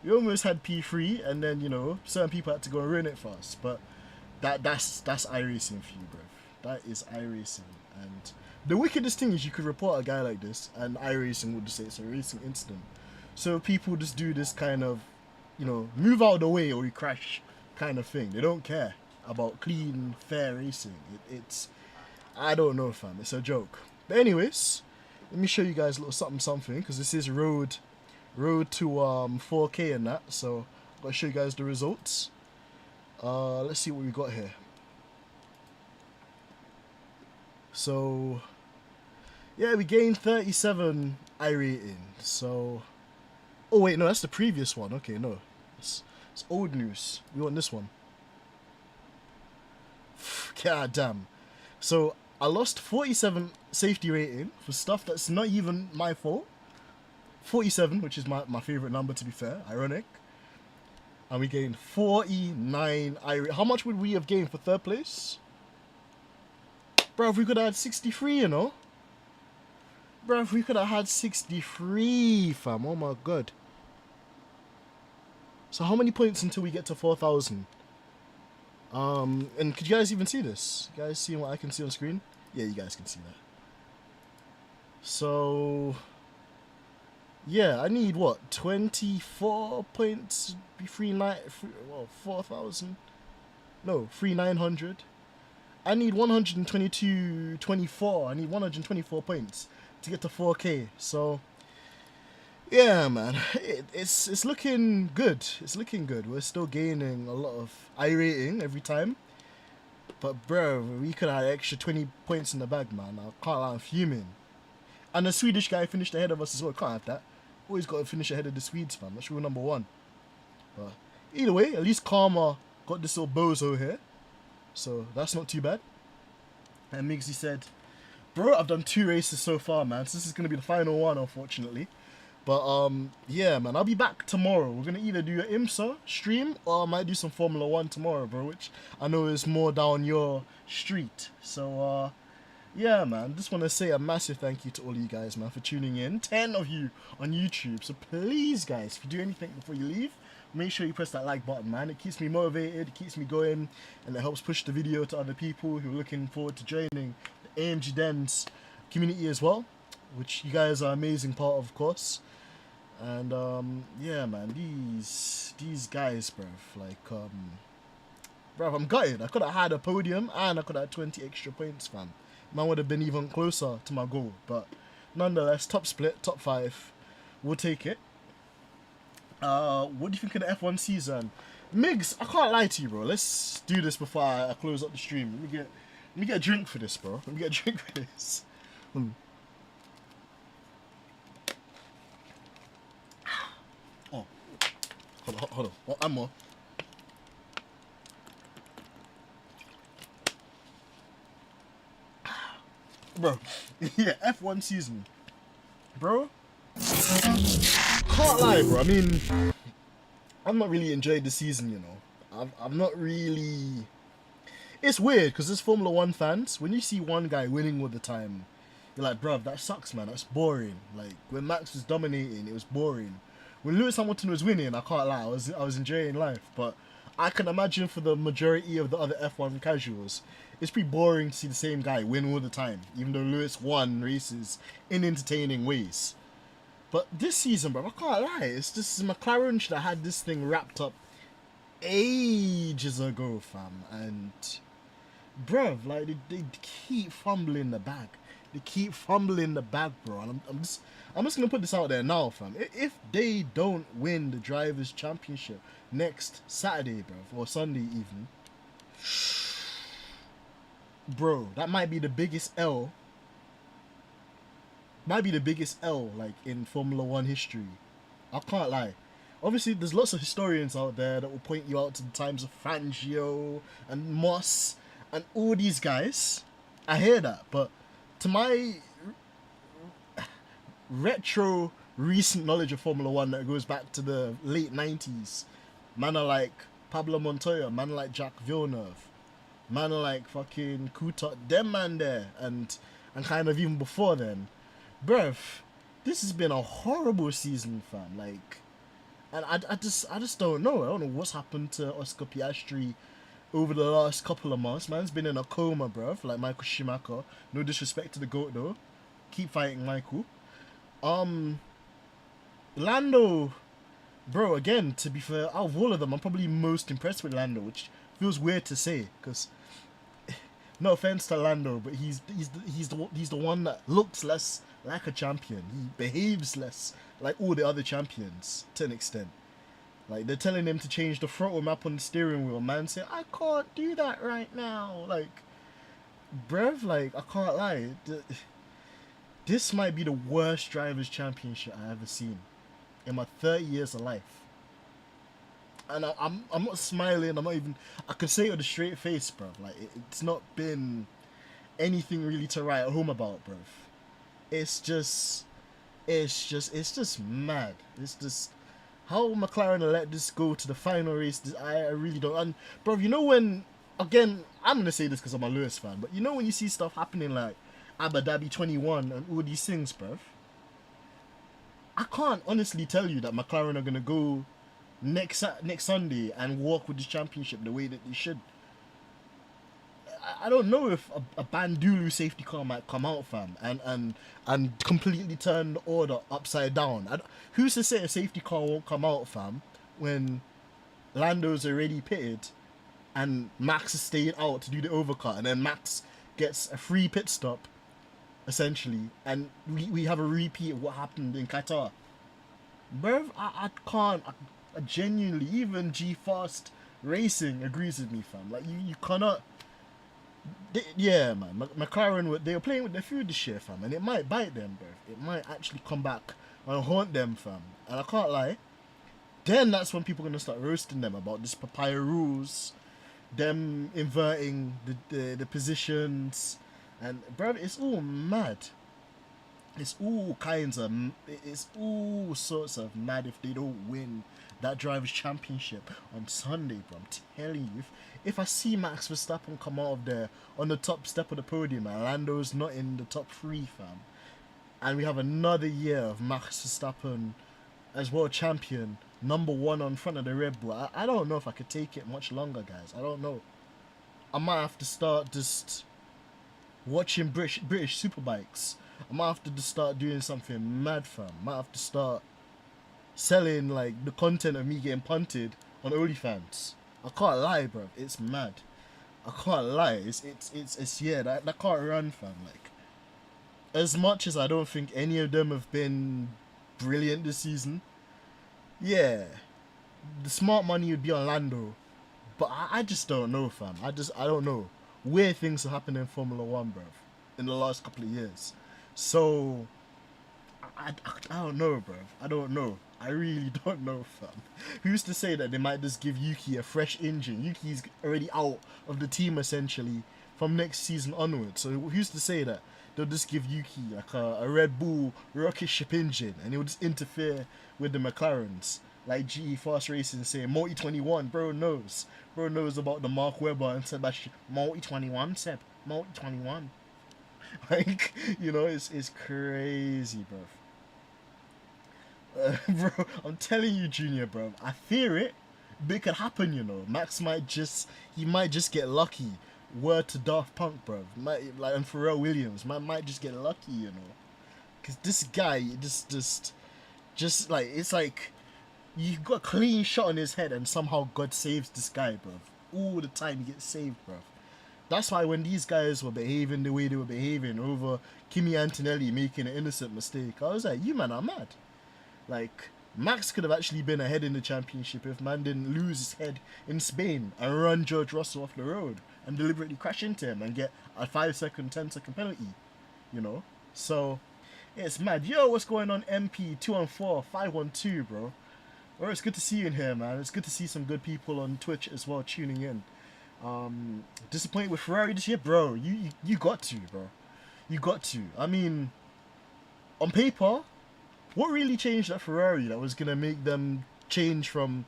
We almost had P3, and then, you know, certain people had to go and ruin it for us. But that's iRacing for you, bro. That is iRacing. And the wickedest thing is you could report a guy like this, and iRacing would just say it's a racing incident. So people just do this kind of, you know, move out of the way or you crash kind of thing. They don't care about clean, fair racing. It's, I don't know, fam. It's a joke. But anyways, let me show you guys a little something, because this is road to 4K and that. So I'm gonna show you guys the results. Let's see what we got here. So Yeah, we gained 37 iRating. So, oh wait, no, that's the previous one. Okay, no, it's old news. We want this one. God damn. So I lost 47 safety rating for stuff that's not even my fault. 47, which is my favorite number, to be fair. Ironic. And we gained 49 iRating. How much would we have gained for third place? Bro, if we could have had 63, you know. Bro, if we could have had 63, fam. Oh my god. So how many points until we get to 4,000? And could you guys even see this? You guys see what I can see on screen? Yeah, you guys can see that. So, yeah, I need what? 24 points? Be 4,000? No, 3,900. I need 122.24. I need 124 points to get to 4K. So, yeah, man, it's looking good. It's looking good. We're still gaining a lot of iRating every time. But, bro, we could have extra 20 points in the bag, man. I can't lie, I'm fuming. And the Swedish guy finished ahead of us as well. Can't have that. Always got to finish ahead of the Swedes, man. That's rule number one. But either way, at least Karma got this little bozo here. So that's not too bad. And Migsy said, bro, I've done 2 races so far, man. So this is going to be the final one, unfortunately. But, yeah, man, I'll be back tomorrow. We're going to either do an IMSA stream or I might do some Formula 1 tomorrow, bro, which I know is more down your street. So, yeah, man, just want to say a massive thank you to all you guys, man, for tuning in. 10 of you on YouTube. So please, guys, if you do anything before you leave, make sure you press that like button, man. It keeps me motivated, it keeps me going, and it helps push the video to other people who are looking forward to joining the AMG Dens community as well, which you guys are an amazing part of course. And yeah, man, these guys, bruv, like, bruv, I'm gutted. I could have had a podium and I could have had 20 extra points, fam. Man would have been even closer to my goal, but nonetheless, top split, top 5, we'll take it. What do you think of the F1 season? Migs, I can't lie to you, bro. Let's do this before I close up the stream. Let me get a drink for this, bro. Let me get a drink for this. Oh, hold on. Oh, I'm more. Bro, yeah, F1 season, bro. Can't lie, bro. I mean, I've not really enjoyed the season, you know. I've not really. It's weird because as Formula 1 fans, when you see one guy winning all the time, you're like, bruv, that sucks, man. That's boring. Like when Max was dominating, it was boring. When Lewis Hamilton was winning, I can't lie, I was enjoying life. But I can imagine for the majority of the other F1 casuals, it's pretty boring to see the same guy win all the time, even though Lewis won races in entertaining ways. But this season, bro, I can't lie, it's just McLaren should have had this thing wrapped up ages ago, fam. And, bruv, like, they keep fumbling the bag. They keep fumbling the bag, bro. And I'm just gonna put this out there now, fam. If they don't win the Drivers' Championship next Saturday, bro, or Sunday even, bro, that might be the biggest L. Might be the biggest L, like, in Formula 1 history. I can't lie. Obviously, there's lots of historians out there that will point you out to the times of Fangio and Moss and all these guys. I hear that, but to my retro recent knowledge of Formula 1 that goes back to the late 90s, man are like Pablo Montoya, man like Jacques Villeneuve, man like fucking Coulthard, them man there, and kind of even before then, bruv, this has been a horrible season, fam. Like, and I just don't know. I don't know what's happened to Oscar Piastri over the last couple of months. Man's been in a coma, bruv, like Michael Schumacher. No disrespect to the GOAT though. Keep fighting, Michael. Lando, bro, again, to be fair, out of all of them, I'm probably most impressed with Lando, which feels weird to say, because no offense to Lando, but he's the one that looks less like a champion. He behaves less like all the other champions to an extent. Like, they're telling him to change the throttle map on the steering wheel. Man saying, I can't do that right now. Like, bruv, like, I can't lie. This might be the worst drivers' championship I ever seen in my 30 years of life. And I'm not smiling. I'm not even. I can say it with a straight face, bro. Like it's not been anything really to write home about, bro. It's just mad. It's just how McLaren let this go to the final race. I really don't. And bro, you know when? Again, I'm gonna say this because I'm a Lewis fan, but you know when you see stuff happening like Abu Dhabi 21 and all these things, bro. I can't honestly tell you that McLaren are gonna go next Sunday and walk with this championship the way that they should. I don't know if a Bandulu safety car might come out, fam, and completely turn the order upside down. Who's to say a safety car won't come out, fam, when Lando's already pitted and Max is staying out to do the overcut, and then Max gets a free pit stop, essentially, and we have a repeat of what happened in Qatar. Bruv, I can't. I genuinely, even G-Fast Racing agrees with me, fam. Like, you cannot... yeah, man. McLaren, they were playing with their food this year, fam, and it might bite them, bruv. It might actually come back and haunt them, fam. And I can't lie. Then that's when people are going to start roasting them about this papaya rules, them inverting the positions, and, bruv, it's all mad. It's all sorts of mad if they don't win that drivers' championship on Sunday, bro. I'm telling you, if I see Max Verstappen come out of there on the top step of the podium and Lando's not in the top 3, fam, and we have another year of Max Verstappen as world champion, number 1 on front of the Red Bull, I don't know if I could take it much longer, guys. I don't know. I might have to start just watching British Superbikes. I might have to just start doing something mad, fam. I might have to start selling like the content of me getting punted on OnlyFans. I can't lie, bro. It's mad. I can't lie. It's yeah. That can't run, fam. Like, as much as I don't think any of them have been brilliant this season, yeah, the smart money would be on Lando, but I just don't know, fam. I don't know. Weird things have happened in Formula One, bro, in the last couple of years. So I don't know, bro. I don't know. I really don't know, fam. Who's to say that they might just give Yuki a fresh engine? Yuki's already out of the team, essentially, from next season onwards. So who's to say that they'll just give Yuki like a Red Bull rocket ship engine and it will just interfere with the McLarens? Like GE Fast Racing saying, Multi 21, bro knows. Bro knows about the Mark Webber and Sebastian. Multi 21, Seb. Multi 21. Like, you know, it's crazy, bro. Bro, I'm telling you, Junior, bro. I fear it, but it could happen, you know. Max might just get lucky. Word to Daft Punk, bro. And Pharrell Williams might just get lucky, you know. Cause this guy just like, it's like you got a clean shot on his head and somehow God saves this guy, bro. All the time he gets saved, bro. That's why when these guys were behaving the way they were behaving over Kimi Antonelli making an innocent mistake, I was like, you man are mad. Like, Max could have actually been ahead in the championship if man didn't lose his head in Spain and run George Russell off the road and deliberately crash into him and get a 5-second, 10-second penalty, you know? So, it's mad. Yo, what's going on, MP 214 512, bro? Well, it's good to see you in here, man. It's good to see some good people on Twitch as well tuning in. Disappointed with Ferrari this year, bro. You got to, bro. You got to. I mean, on paper, what really changed at Ferrari that was gonna make them change from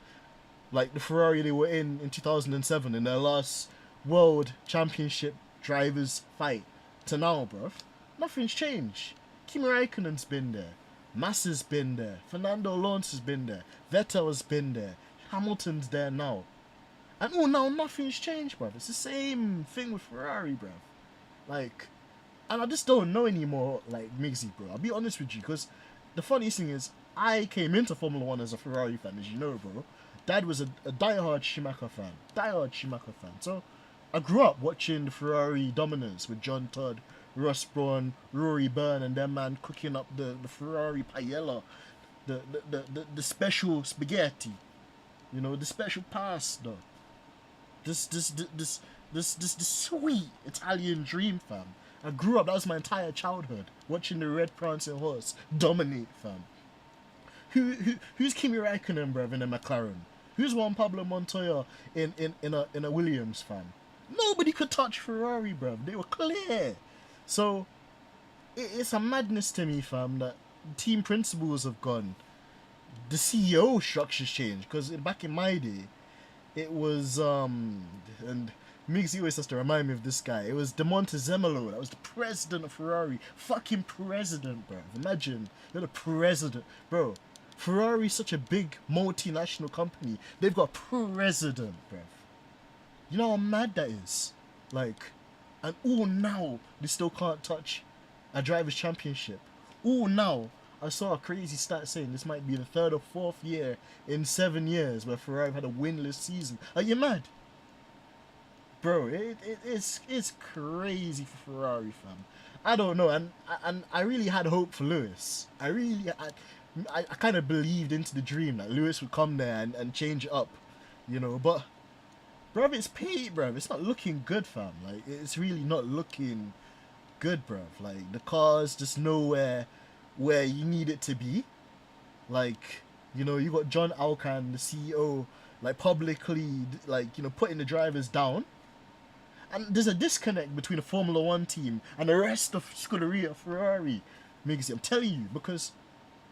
like the Ferrari they were in 2007 in their last World Championship drivers fight to now, bro? Nothing's changed. Kimi Raikkonen's been there. Massa's been there. Fernando Alonso's been there. Vettel has been there. Hamilton's there now. And oh, now nothing's changed, bruv. It's the same thing with Ferrari, bruv. Like, and I just don't know anymore, like, Migsy, bro. I'll be honest with you, because the funniest thing is, I came into Formula 1 as a Ferrari fan, as you know, bro. Dad was a diehard Schumacher fan. Diehard Schumacher fan. So, I grew up watching the Ferrari dominance with John Todd, Ross Brawn, Rory Byrne, and them man cooking up the Ferrari paella, the special spaghetti, you know, the special pasta. This sweet Italian dream, fam. I grew up, that was my entire childhood, watching the Red Prancing Horse dominate, fam. Who's Kimi Räikkönen, bruv, in a McLaren? Who's Juan Pablo Montoya in a Williams, fam? Nobody could touch Ferrari, bruv. They were clear. So it's a madness to me, fam, that team principals have gone. The CEO structure's changed, because back in my day, it was and Migsy always has to remind me of this guy. It was De Montezemolo. That was the president of Ferrari. Fucking president, bro. Imagine you're the president, bro. Ferrari's such a big multinational company. They've got a president, bro. You know how mad that is? Like, and all now they still can't touch a drivers' championship. All now, I saw a crazy stat saying this might be the 3rd or 4th year in 7 years where Ferrari had a winless season. Are you mad? Bro, it's crazy for Ferrari, fam. I don't know, and I really had hope for Lewis. I kind of believed into the dream that Lewis would come there and change it up, you know. But, bruv, it's Pete, bruv. It's not looking good, fam. Like, it's really not looking good, bruv. Like, the car's just nowhere where you need it to be. Like, you know, you got John Alcan, the CEO, like, publicly, like, you know, putting the drivers down. And there's a disconnect between a Formula 1 team and the rest of Scuderia Ferrari, Migsy. I'm telling you, because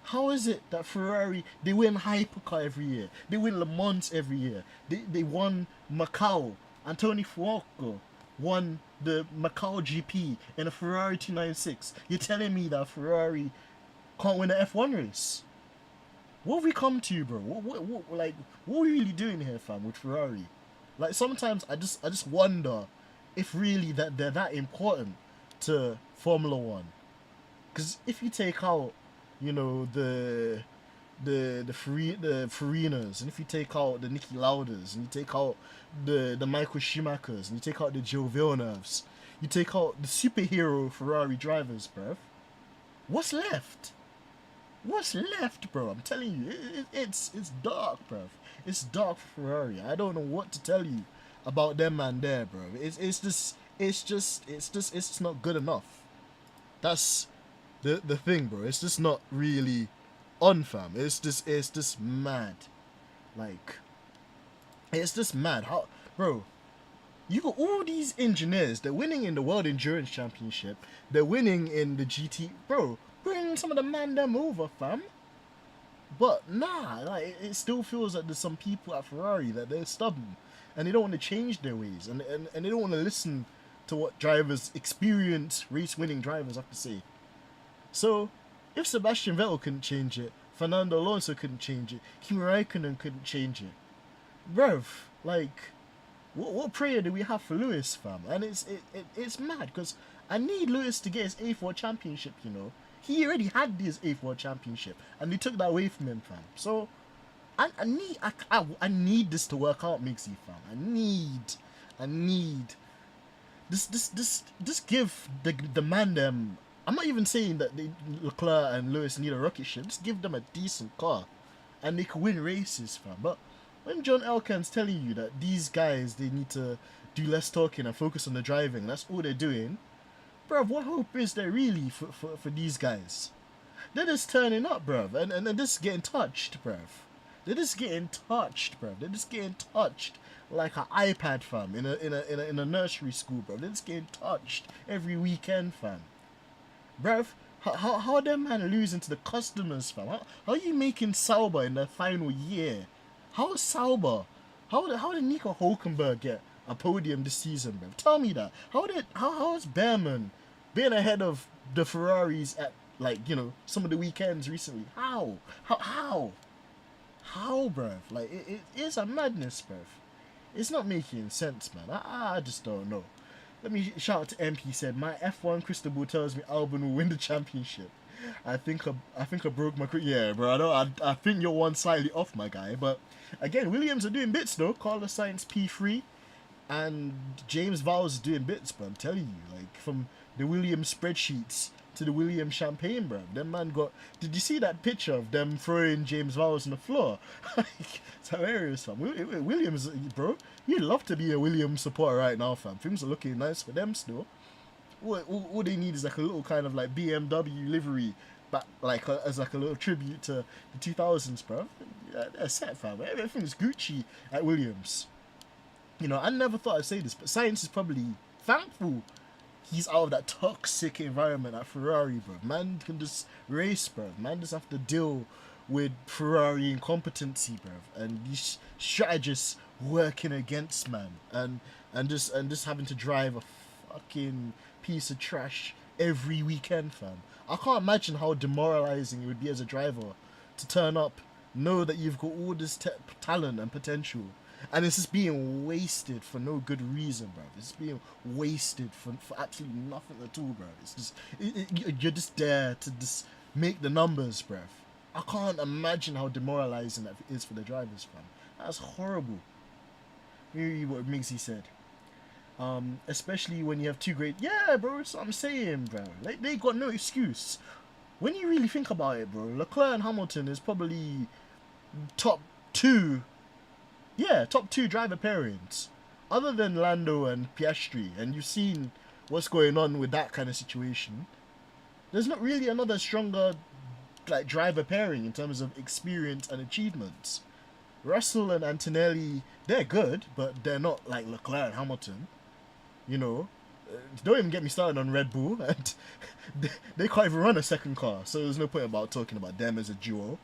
how is it that Ferrari, they win Hypercar every year, they win Le Mans every year, they won Macau, Antonio Fuoco won the Macau GP in a Ferrari 296. You're telling me that Ferrari can't win an F1 race? What have we come to, bro? What are we really doing here, fam, with Ferrari? Like, sometimes I just wonder if really that they're that important to Formula 1. Because if you take out, you know, the Farinas, and if you take out the Niki Lauders, and you take out the Michael Schumachers, and you take out the Joe Villeneuves, you take out the superhero Ferrari drivers, bruv, what's left? What's left, bro? I'm telling you, it's dark, bruv. It's dark for Ferrari. I don't know what to tell you about them man there, bro. It's just not good enough. That's the thing, bro. It's just not really on, fam. It's just mad. Like, it's just mad. How, bro? You got all these engineers. They're winning in the World Endurance Championship. They're winning in the GT, bro. Bring some of the man them over, fam. But nah, like, it still feels like there's some people at Ferrari that they're stubborn and they don't want to change their ways, and they don't want to listen to what drivers, experienced race-winning drivers, have to say. So, if Sebastian Vettel couldn't change it, Fernando Alonso couldn't change it, Kimi Räikkönen couldn't change it, bruv, like, what prayer do we have for Lewis, fam? And it's mad, because I need Lewis to get his 8th World Championship, you know. He already had his 8th World Championship, and they took that away from him, fam. So, I need this to work out, Migsy, fam. I need this give the man them. I'm not even saying that Leclerc and Lewis need a rocket ship. Just give them a decent car, and they can win races, fam. But when John Elkann's telling you that these guys, they need to do less talking and focus on the driving, that's all they're doing, bruv, what hope is there really for these guys? They're just turning up, bruv, and they're just getting touched, bruv. They're just getting touched, bruv. They're just getting touched like an iPad, fam, in a nursery school, bruv. They're just getting touched every weekend, fam. Bruv, how them man losing to the customers, fam? How are you making Sauber in the final year? How is Sauber? How did Nico Hulkenberg get a podium this season, bruv? Tell me that. How is Behrman being ahead of the Ferraris at, like, you know, some of the weekends recently? How, bruv? Like, it is a madness, bruv. It's not making sense, man. I just don't know. Let me shout out to MP. Said, my F1 crystal ball tells me Albon will win the championship. I think I broke my... Yeah, bro. I think you're one slightly off, my guy. But again, Williams are doing bits though. Carlos Sainz P3 and James Vowles is doing bits, bro. I'm telling you, like, from the Williams spreadsheets to the Williams champagne, bro. Them man got... Did you see that picture of them throwing James Vowles on the floor? It's hilarious, fam. Williams, bro. You'd love to be a Williams supporter right now, fam. Things are looking nice for them still. all they need is like a little kind of like BMW livery, but like as like a little tribute to the 2000s, bro. They're set, fam. Everything's Gucci at Williams. You know, I never thought I'd say this, but science is probably thankful he's out of that toxic environment at Ferrari, bro. Man can just race, bro. Man just have to deal with Ferrari incompetency, bro, and these strategists working against man, and just having to drive a fucking piece of trash every weekend, fam. I can't imagine how demoralizing it would be as a driver to turn up, know that you've got all this talent and potential, and it's just being wasted for no good reason, bro. It's being wasted for absolutely nothing at all, bro. It's just you're just there to just make the numbers, bro. I can't imagine how demoralizing that is for the drivers, fam. That's horrible. Hear what Migsy said. Especially when you have two great... Yeah, bro, that's what I'm saying, bro. Like, they got no excuse. When you really think about it, bro, Leclerc and Hamilton is probably top two... Yeah, top two driver pairings. Other than Lando and Piastri, and you've seen what's going on with that kind of situation, there's not really another stronger like driver pairing in terms of experience and achievements. Russell and Antonelli, they're good, but they're not like Leclerc and Hamilton. You know, don't even get me started on Red Bull, and they can't even run a second car, so there's no point about talking about them as a duo.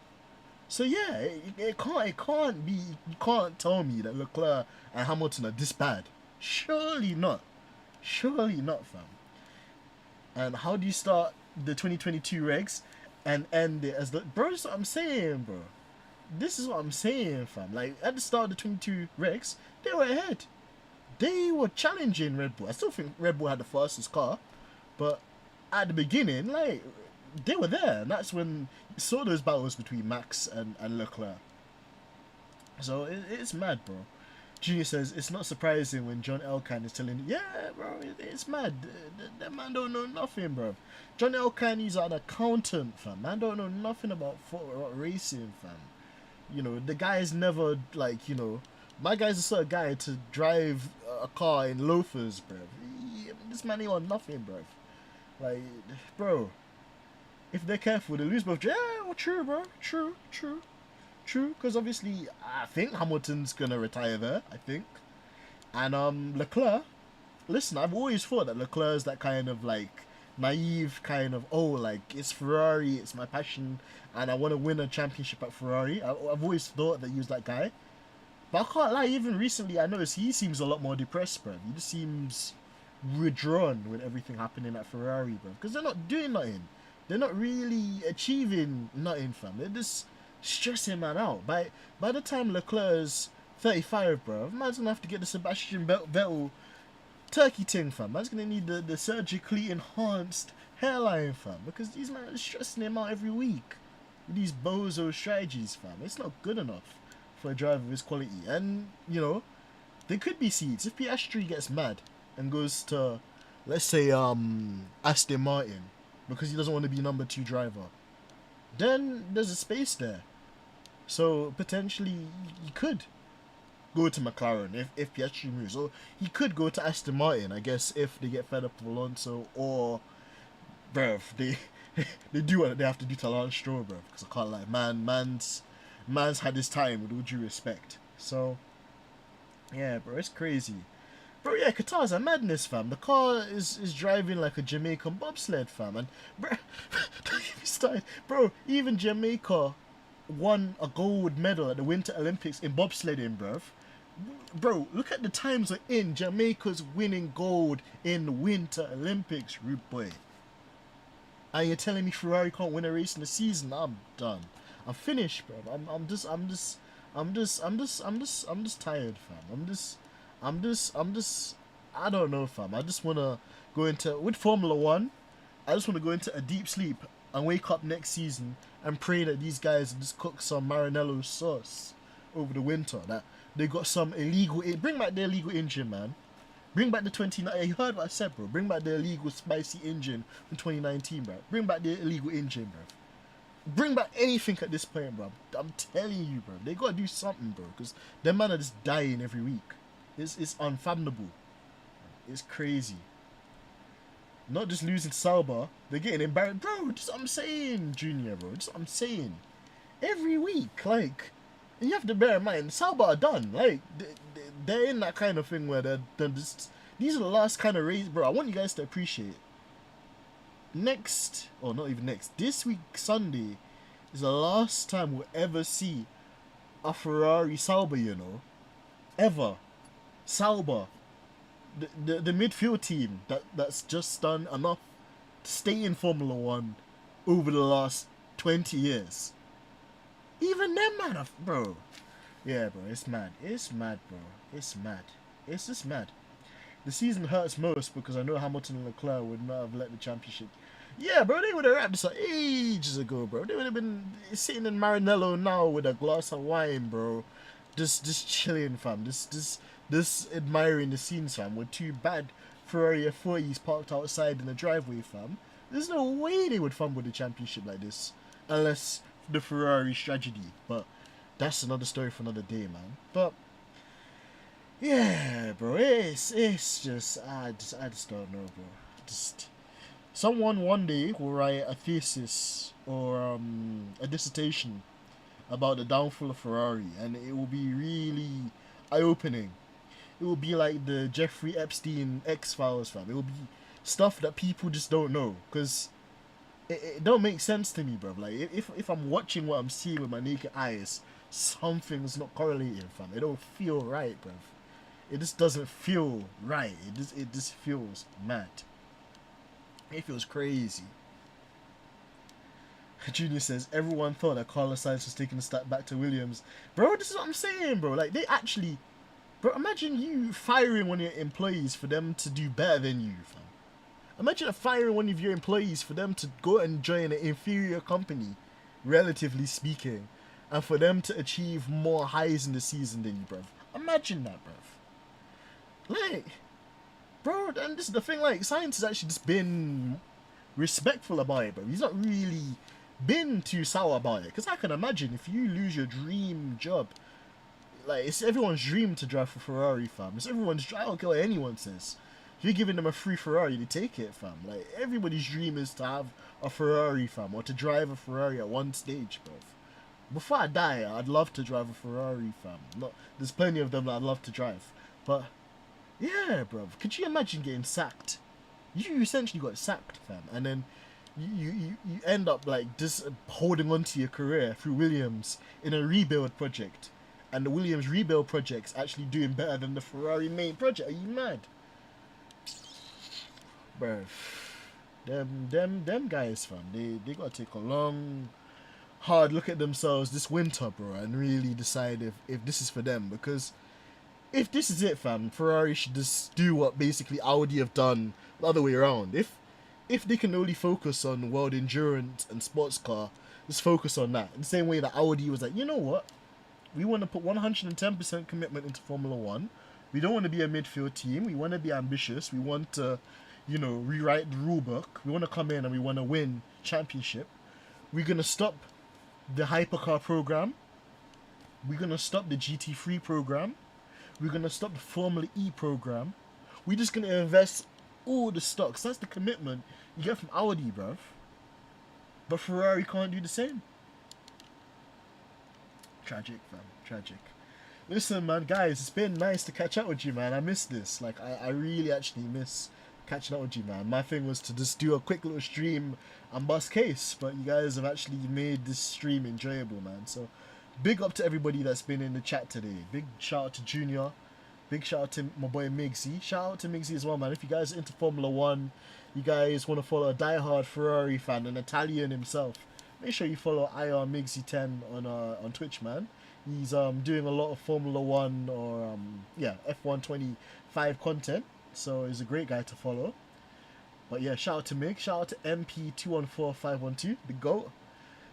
So yeah, it can't be. You can't tell me that Leclerc and Hamilton are this bad. Surely not. Surely not, fam. And how do you start the 2022 regs and end it as the... Bro, this is what I'm saying, bro. This is what I'm saying, fam. Like, at the start of the 22 regs, they were ahead. They were challenging Red Bull. I still think Red Bull had the fastest car, but at the beginning, like, they were there, and that's when you saw those battles between Max and Leclerc. So it's mad, bro. Junior says it's not surprising when John Elkann is telling, yeah, bro, it's mad. That man don't know nothing, bro. John Elkann, he's an accountant, fam. Man don't know nothing about racing, fam. You know, the guy's never, like, you know, my guy's the sort of guy to drive a car in loafers, bro. This man ain't on nothing, bro. Like, bro, if they're careful, they lose both. Yeah, well, true, bro. True. Because obviously, I think Hamilton's gonna retire there. I think, and Leclerc. Listen, I've always thought that Leclerc is that kind of like naive kind of, oh, like, it's Ferrari, it's my passion, and I want to win a championship at Ferrari. I've always thought that he was that guy. But I can't lie, even recently I noticed he seems a lot more depressed, bro. He just seems withdrawn with everything happening at Ferrari, bro. Because they're not doing nothing. They're not really achieving nothing, fam. They're just stressing man out. By the time Leclerc's 35, bro, man's gonna have to get the Sebastian Vettel turkey thing, fam. Man's gonna need the surgically enhanced hairline, fam. Because these men are stressing him out every week with these bozo strategies, fam. It's not good enough for a driver of his quality. And, you know, there could be seeds. If Piastri gets mad and goes to, let's say, Aston Martin, because he doesn't want to be number 2 driver, then there's a space there. So potentially he could go to McLaren if Piastri moves, or he could go to Aston Martin, I guess, if they get fed up with Alonso, or bruv, they do what they have to do to Lance Stroll, bruv, because I can't lie, man's had his time, with all due respect. So yeah, bro, it's crazy. Bro, yeah, Qatar's a madness, fam. The car is driving like a Jamaican bobsled, fam. And, bro, don't get me started. Bro, even Jamaica won a gold medal at the Winter Olympics in bobsledding, bruv. Bro, look at the times we're in. Jamaica's winning gold in the Winter Olympics, rude boy. And you're telling me Ferrari can't win a race in the season? I'm done. I'm finished, bro. I'm just tired, fam. I don't know, fam. I just want to go into, with Formula 1, I just want to go into a deep sleep and wake up next season and pray that these guys just cook some Marinello sauce over the winter. That they got some illegal, bring back the illegal engine, man. Bring back the 29, you heard what I said, bro. Bring back the illegal spicy engine from 2019, bro. Bring back the illegal engine, bro. Bring back anything at this point, bro. I'm telling you, bro. They got to do something, bro. Because them man are just dying every week. It's unfathomable. It's crazy. Not just losing to Sauber, they're getting embarrassed. Bro, just what I'm saying, Junior, bro. Just what I'm saying. Every week, like, and you have to bear in mind, Sauber are done. Like, they're in that kind of thing where they're just, these are the last kind of race, bro. I want you guys to appreciate. Next, or not even next, this week, Sunday, is the last time we'll ever see a Ferrari Sauber, you know. Ever. Sauber. The midfield team that's just done enough to stay in Formula 1 over the last 20 years. Even them, man, bro. Yeah, bro, it's mad. It's mad, bro. It's mad. It's just mad. The season hurts most because I know Hamilton and Leclerc would not have let the championship. Yeah, bro, they would have wrapped this up ages ago, bro. They would have been sitting in Maranello now with a glass of wine, bro. Just chilling, fam. Just admiring the scenes, fam. With two bad Ferrari F40s parked outside in the driveway, fam. There's no way they would fumble the championship like this. Unless the Ferrari tragedy. But that's another story for another day, man. But yeah, bro, it's just I just don't know, bro. Just someone one day will write a thesis or a dissertation about the downfall of Ferrari, and it will be really eye-opening. It will be like the Jeffrey Epstein X-Files, fam. It will be stuff that people just don't know, because it don't make sense to me, bro. Like, if I'm watching what I'm seeing with my naked eyes, something's not correlating, fam. It don't feel right, bro. It just doesn't feel right. It just feels mad. It feels crazy. Junior says, everyone thought that Carlos Sainz was taking a step back to Williams. Bro, this is what I'm saying, bro. Like, they actually... Bro, imagine you firing one of your employees for them to do better than you, fam. Imagine firing one of your employees for them to go and join an inferior company, relatively speaking, and for them to achieve more highs in the season than you, bro. Imagine that, bro. Like, bro, and this is the thing, like, Sainz has actually just been respectful about it, bro. He's not really been too sour about it, because I can imagine if you lose your dream job, like, it's everyone's dream to drive for Ferrari, fam. It's everyone's dream. I don't care what anyone says. If you're giving them a free Ferrari, they take it, fam. Like, everybody's dream is to have a Ferrari, fam, or to drive a Ferrari at one stage, bro. Before I die, I'd love to drive a Ferrari, fam. There's plenty of them that I'd love to drive, but yeah, bro. Could you imagine getting sacked? You essentially got sacked, fam, and then you end up like just holding on to your career through Williams in a rebuild project, and the Williams rebuild project's actually doing better than the Ferrari main project. Are you mad, bro? Them guys, fam. They gotta take a long, hard look at themselves this winter, bro, and really decide if this is for them. Because if this is it, fam, Ferrari should just do what basically Audi have done the other way around. If they can only focus on world endurance and sports car, just focus on that. In the same way that Audi was like, you know what? We want to put 110% commitment into Formula 1. We don't want to be a midfield team. We want to be ambitious. We want to, you know, rewrite the rule book. We want to come in and we want to win championship. We're going to stop the hypercar program. We're going to stop the GT3 program. We're going to stop the Formula E program. We're just going to invest all the stocks. That's the commitment you get from Audi, bruv. But Ferrari can't do the same. Tragic, fam. Tragic. Listen, man, guys, it's been nice to catch up with you, man. I miss this. Like, I really actually miss catching up with you, man. My thing was to just do a quick little stream and bust case, but you guys have actually made this stream enjoyable, man. So, big up to everybody that's been in the chat today. Big shout out to Junior. Big shout out to my boy Migsy. Shout out to Migsy as well, man. If you guys are into Formula 1, you guys want to follow a diehard Ferrari fan, an Italian himself, make sure you follow IR Migsy10 on Twitch, man. He's doing a lot of Formula 1 or F125 content, so he's a great guy to follow. But yeah, shout out to Mig. Shout out to MP214512, the GOAT.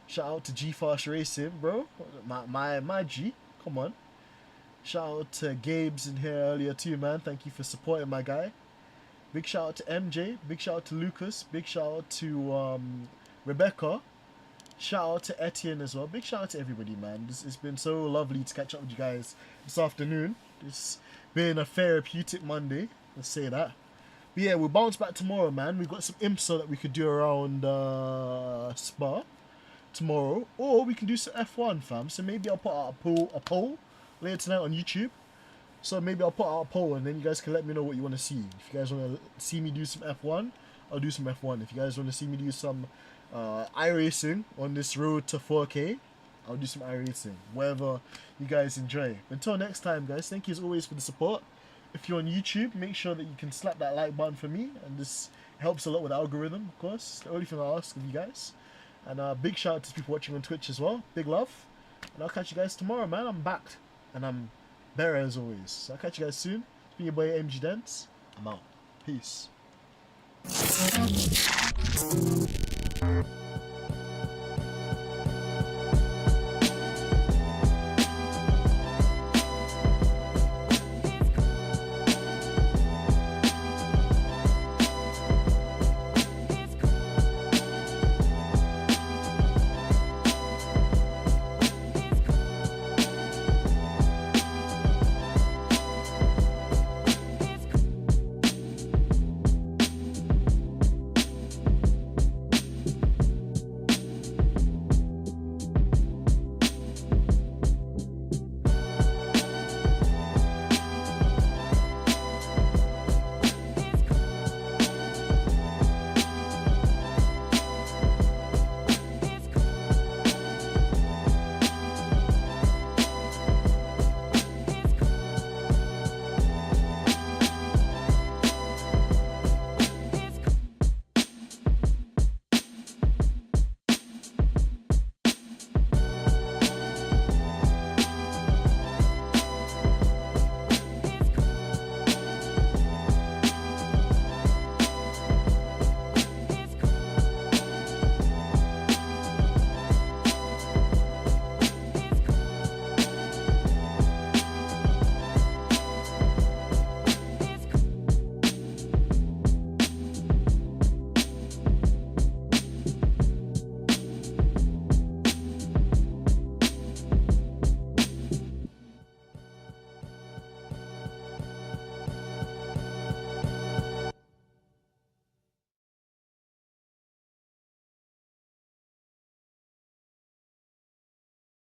Shout out to G-Fast Racing, bro. My G. Come on. Shout out to Gabe's in here earlier too, man. Thank you for supporting my guy. Big shout out to MJ. Big shout out to Lucas. Big shout out to Rebecca. Shout out to Etienne as well. Big shout out to everybody, man. It's been so lovely to catch up with you guys this afternoon. It's been a therapeutic Monday. Let's say that. But yeah, we'll bounce back tomorrow, man. We've got some IMSA that we could do around Spa tomorrow, or we can do some F1, fam. So maybe I'll put out a poll later tonight on YouTube. So maybe I'll put out a poll, and then you guys can let me know what you want to see. If you guys want to see me do some F1, I'll do some F1. If you guys want to see me do some iRacing on this road to 4K, I'll do some iRacing. Whatever you guys enjoy. Until next time, guys, thank you as always for the support. If you're on YouTube, make sure that you can slap that like button for me, and this helps a lot with the algorithm, of course. It's the only thing I ask of you guys. And big shout out to people watching on Twitch as well. Big love. And I'll catch you guys tomorrow, man. I'm back. And I'm better as always. So I'll catch you guys soon. It's been your boy MG Dents. I'm out. Peace.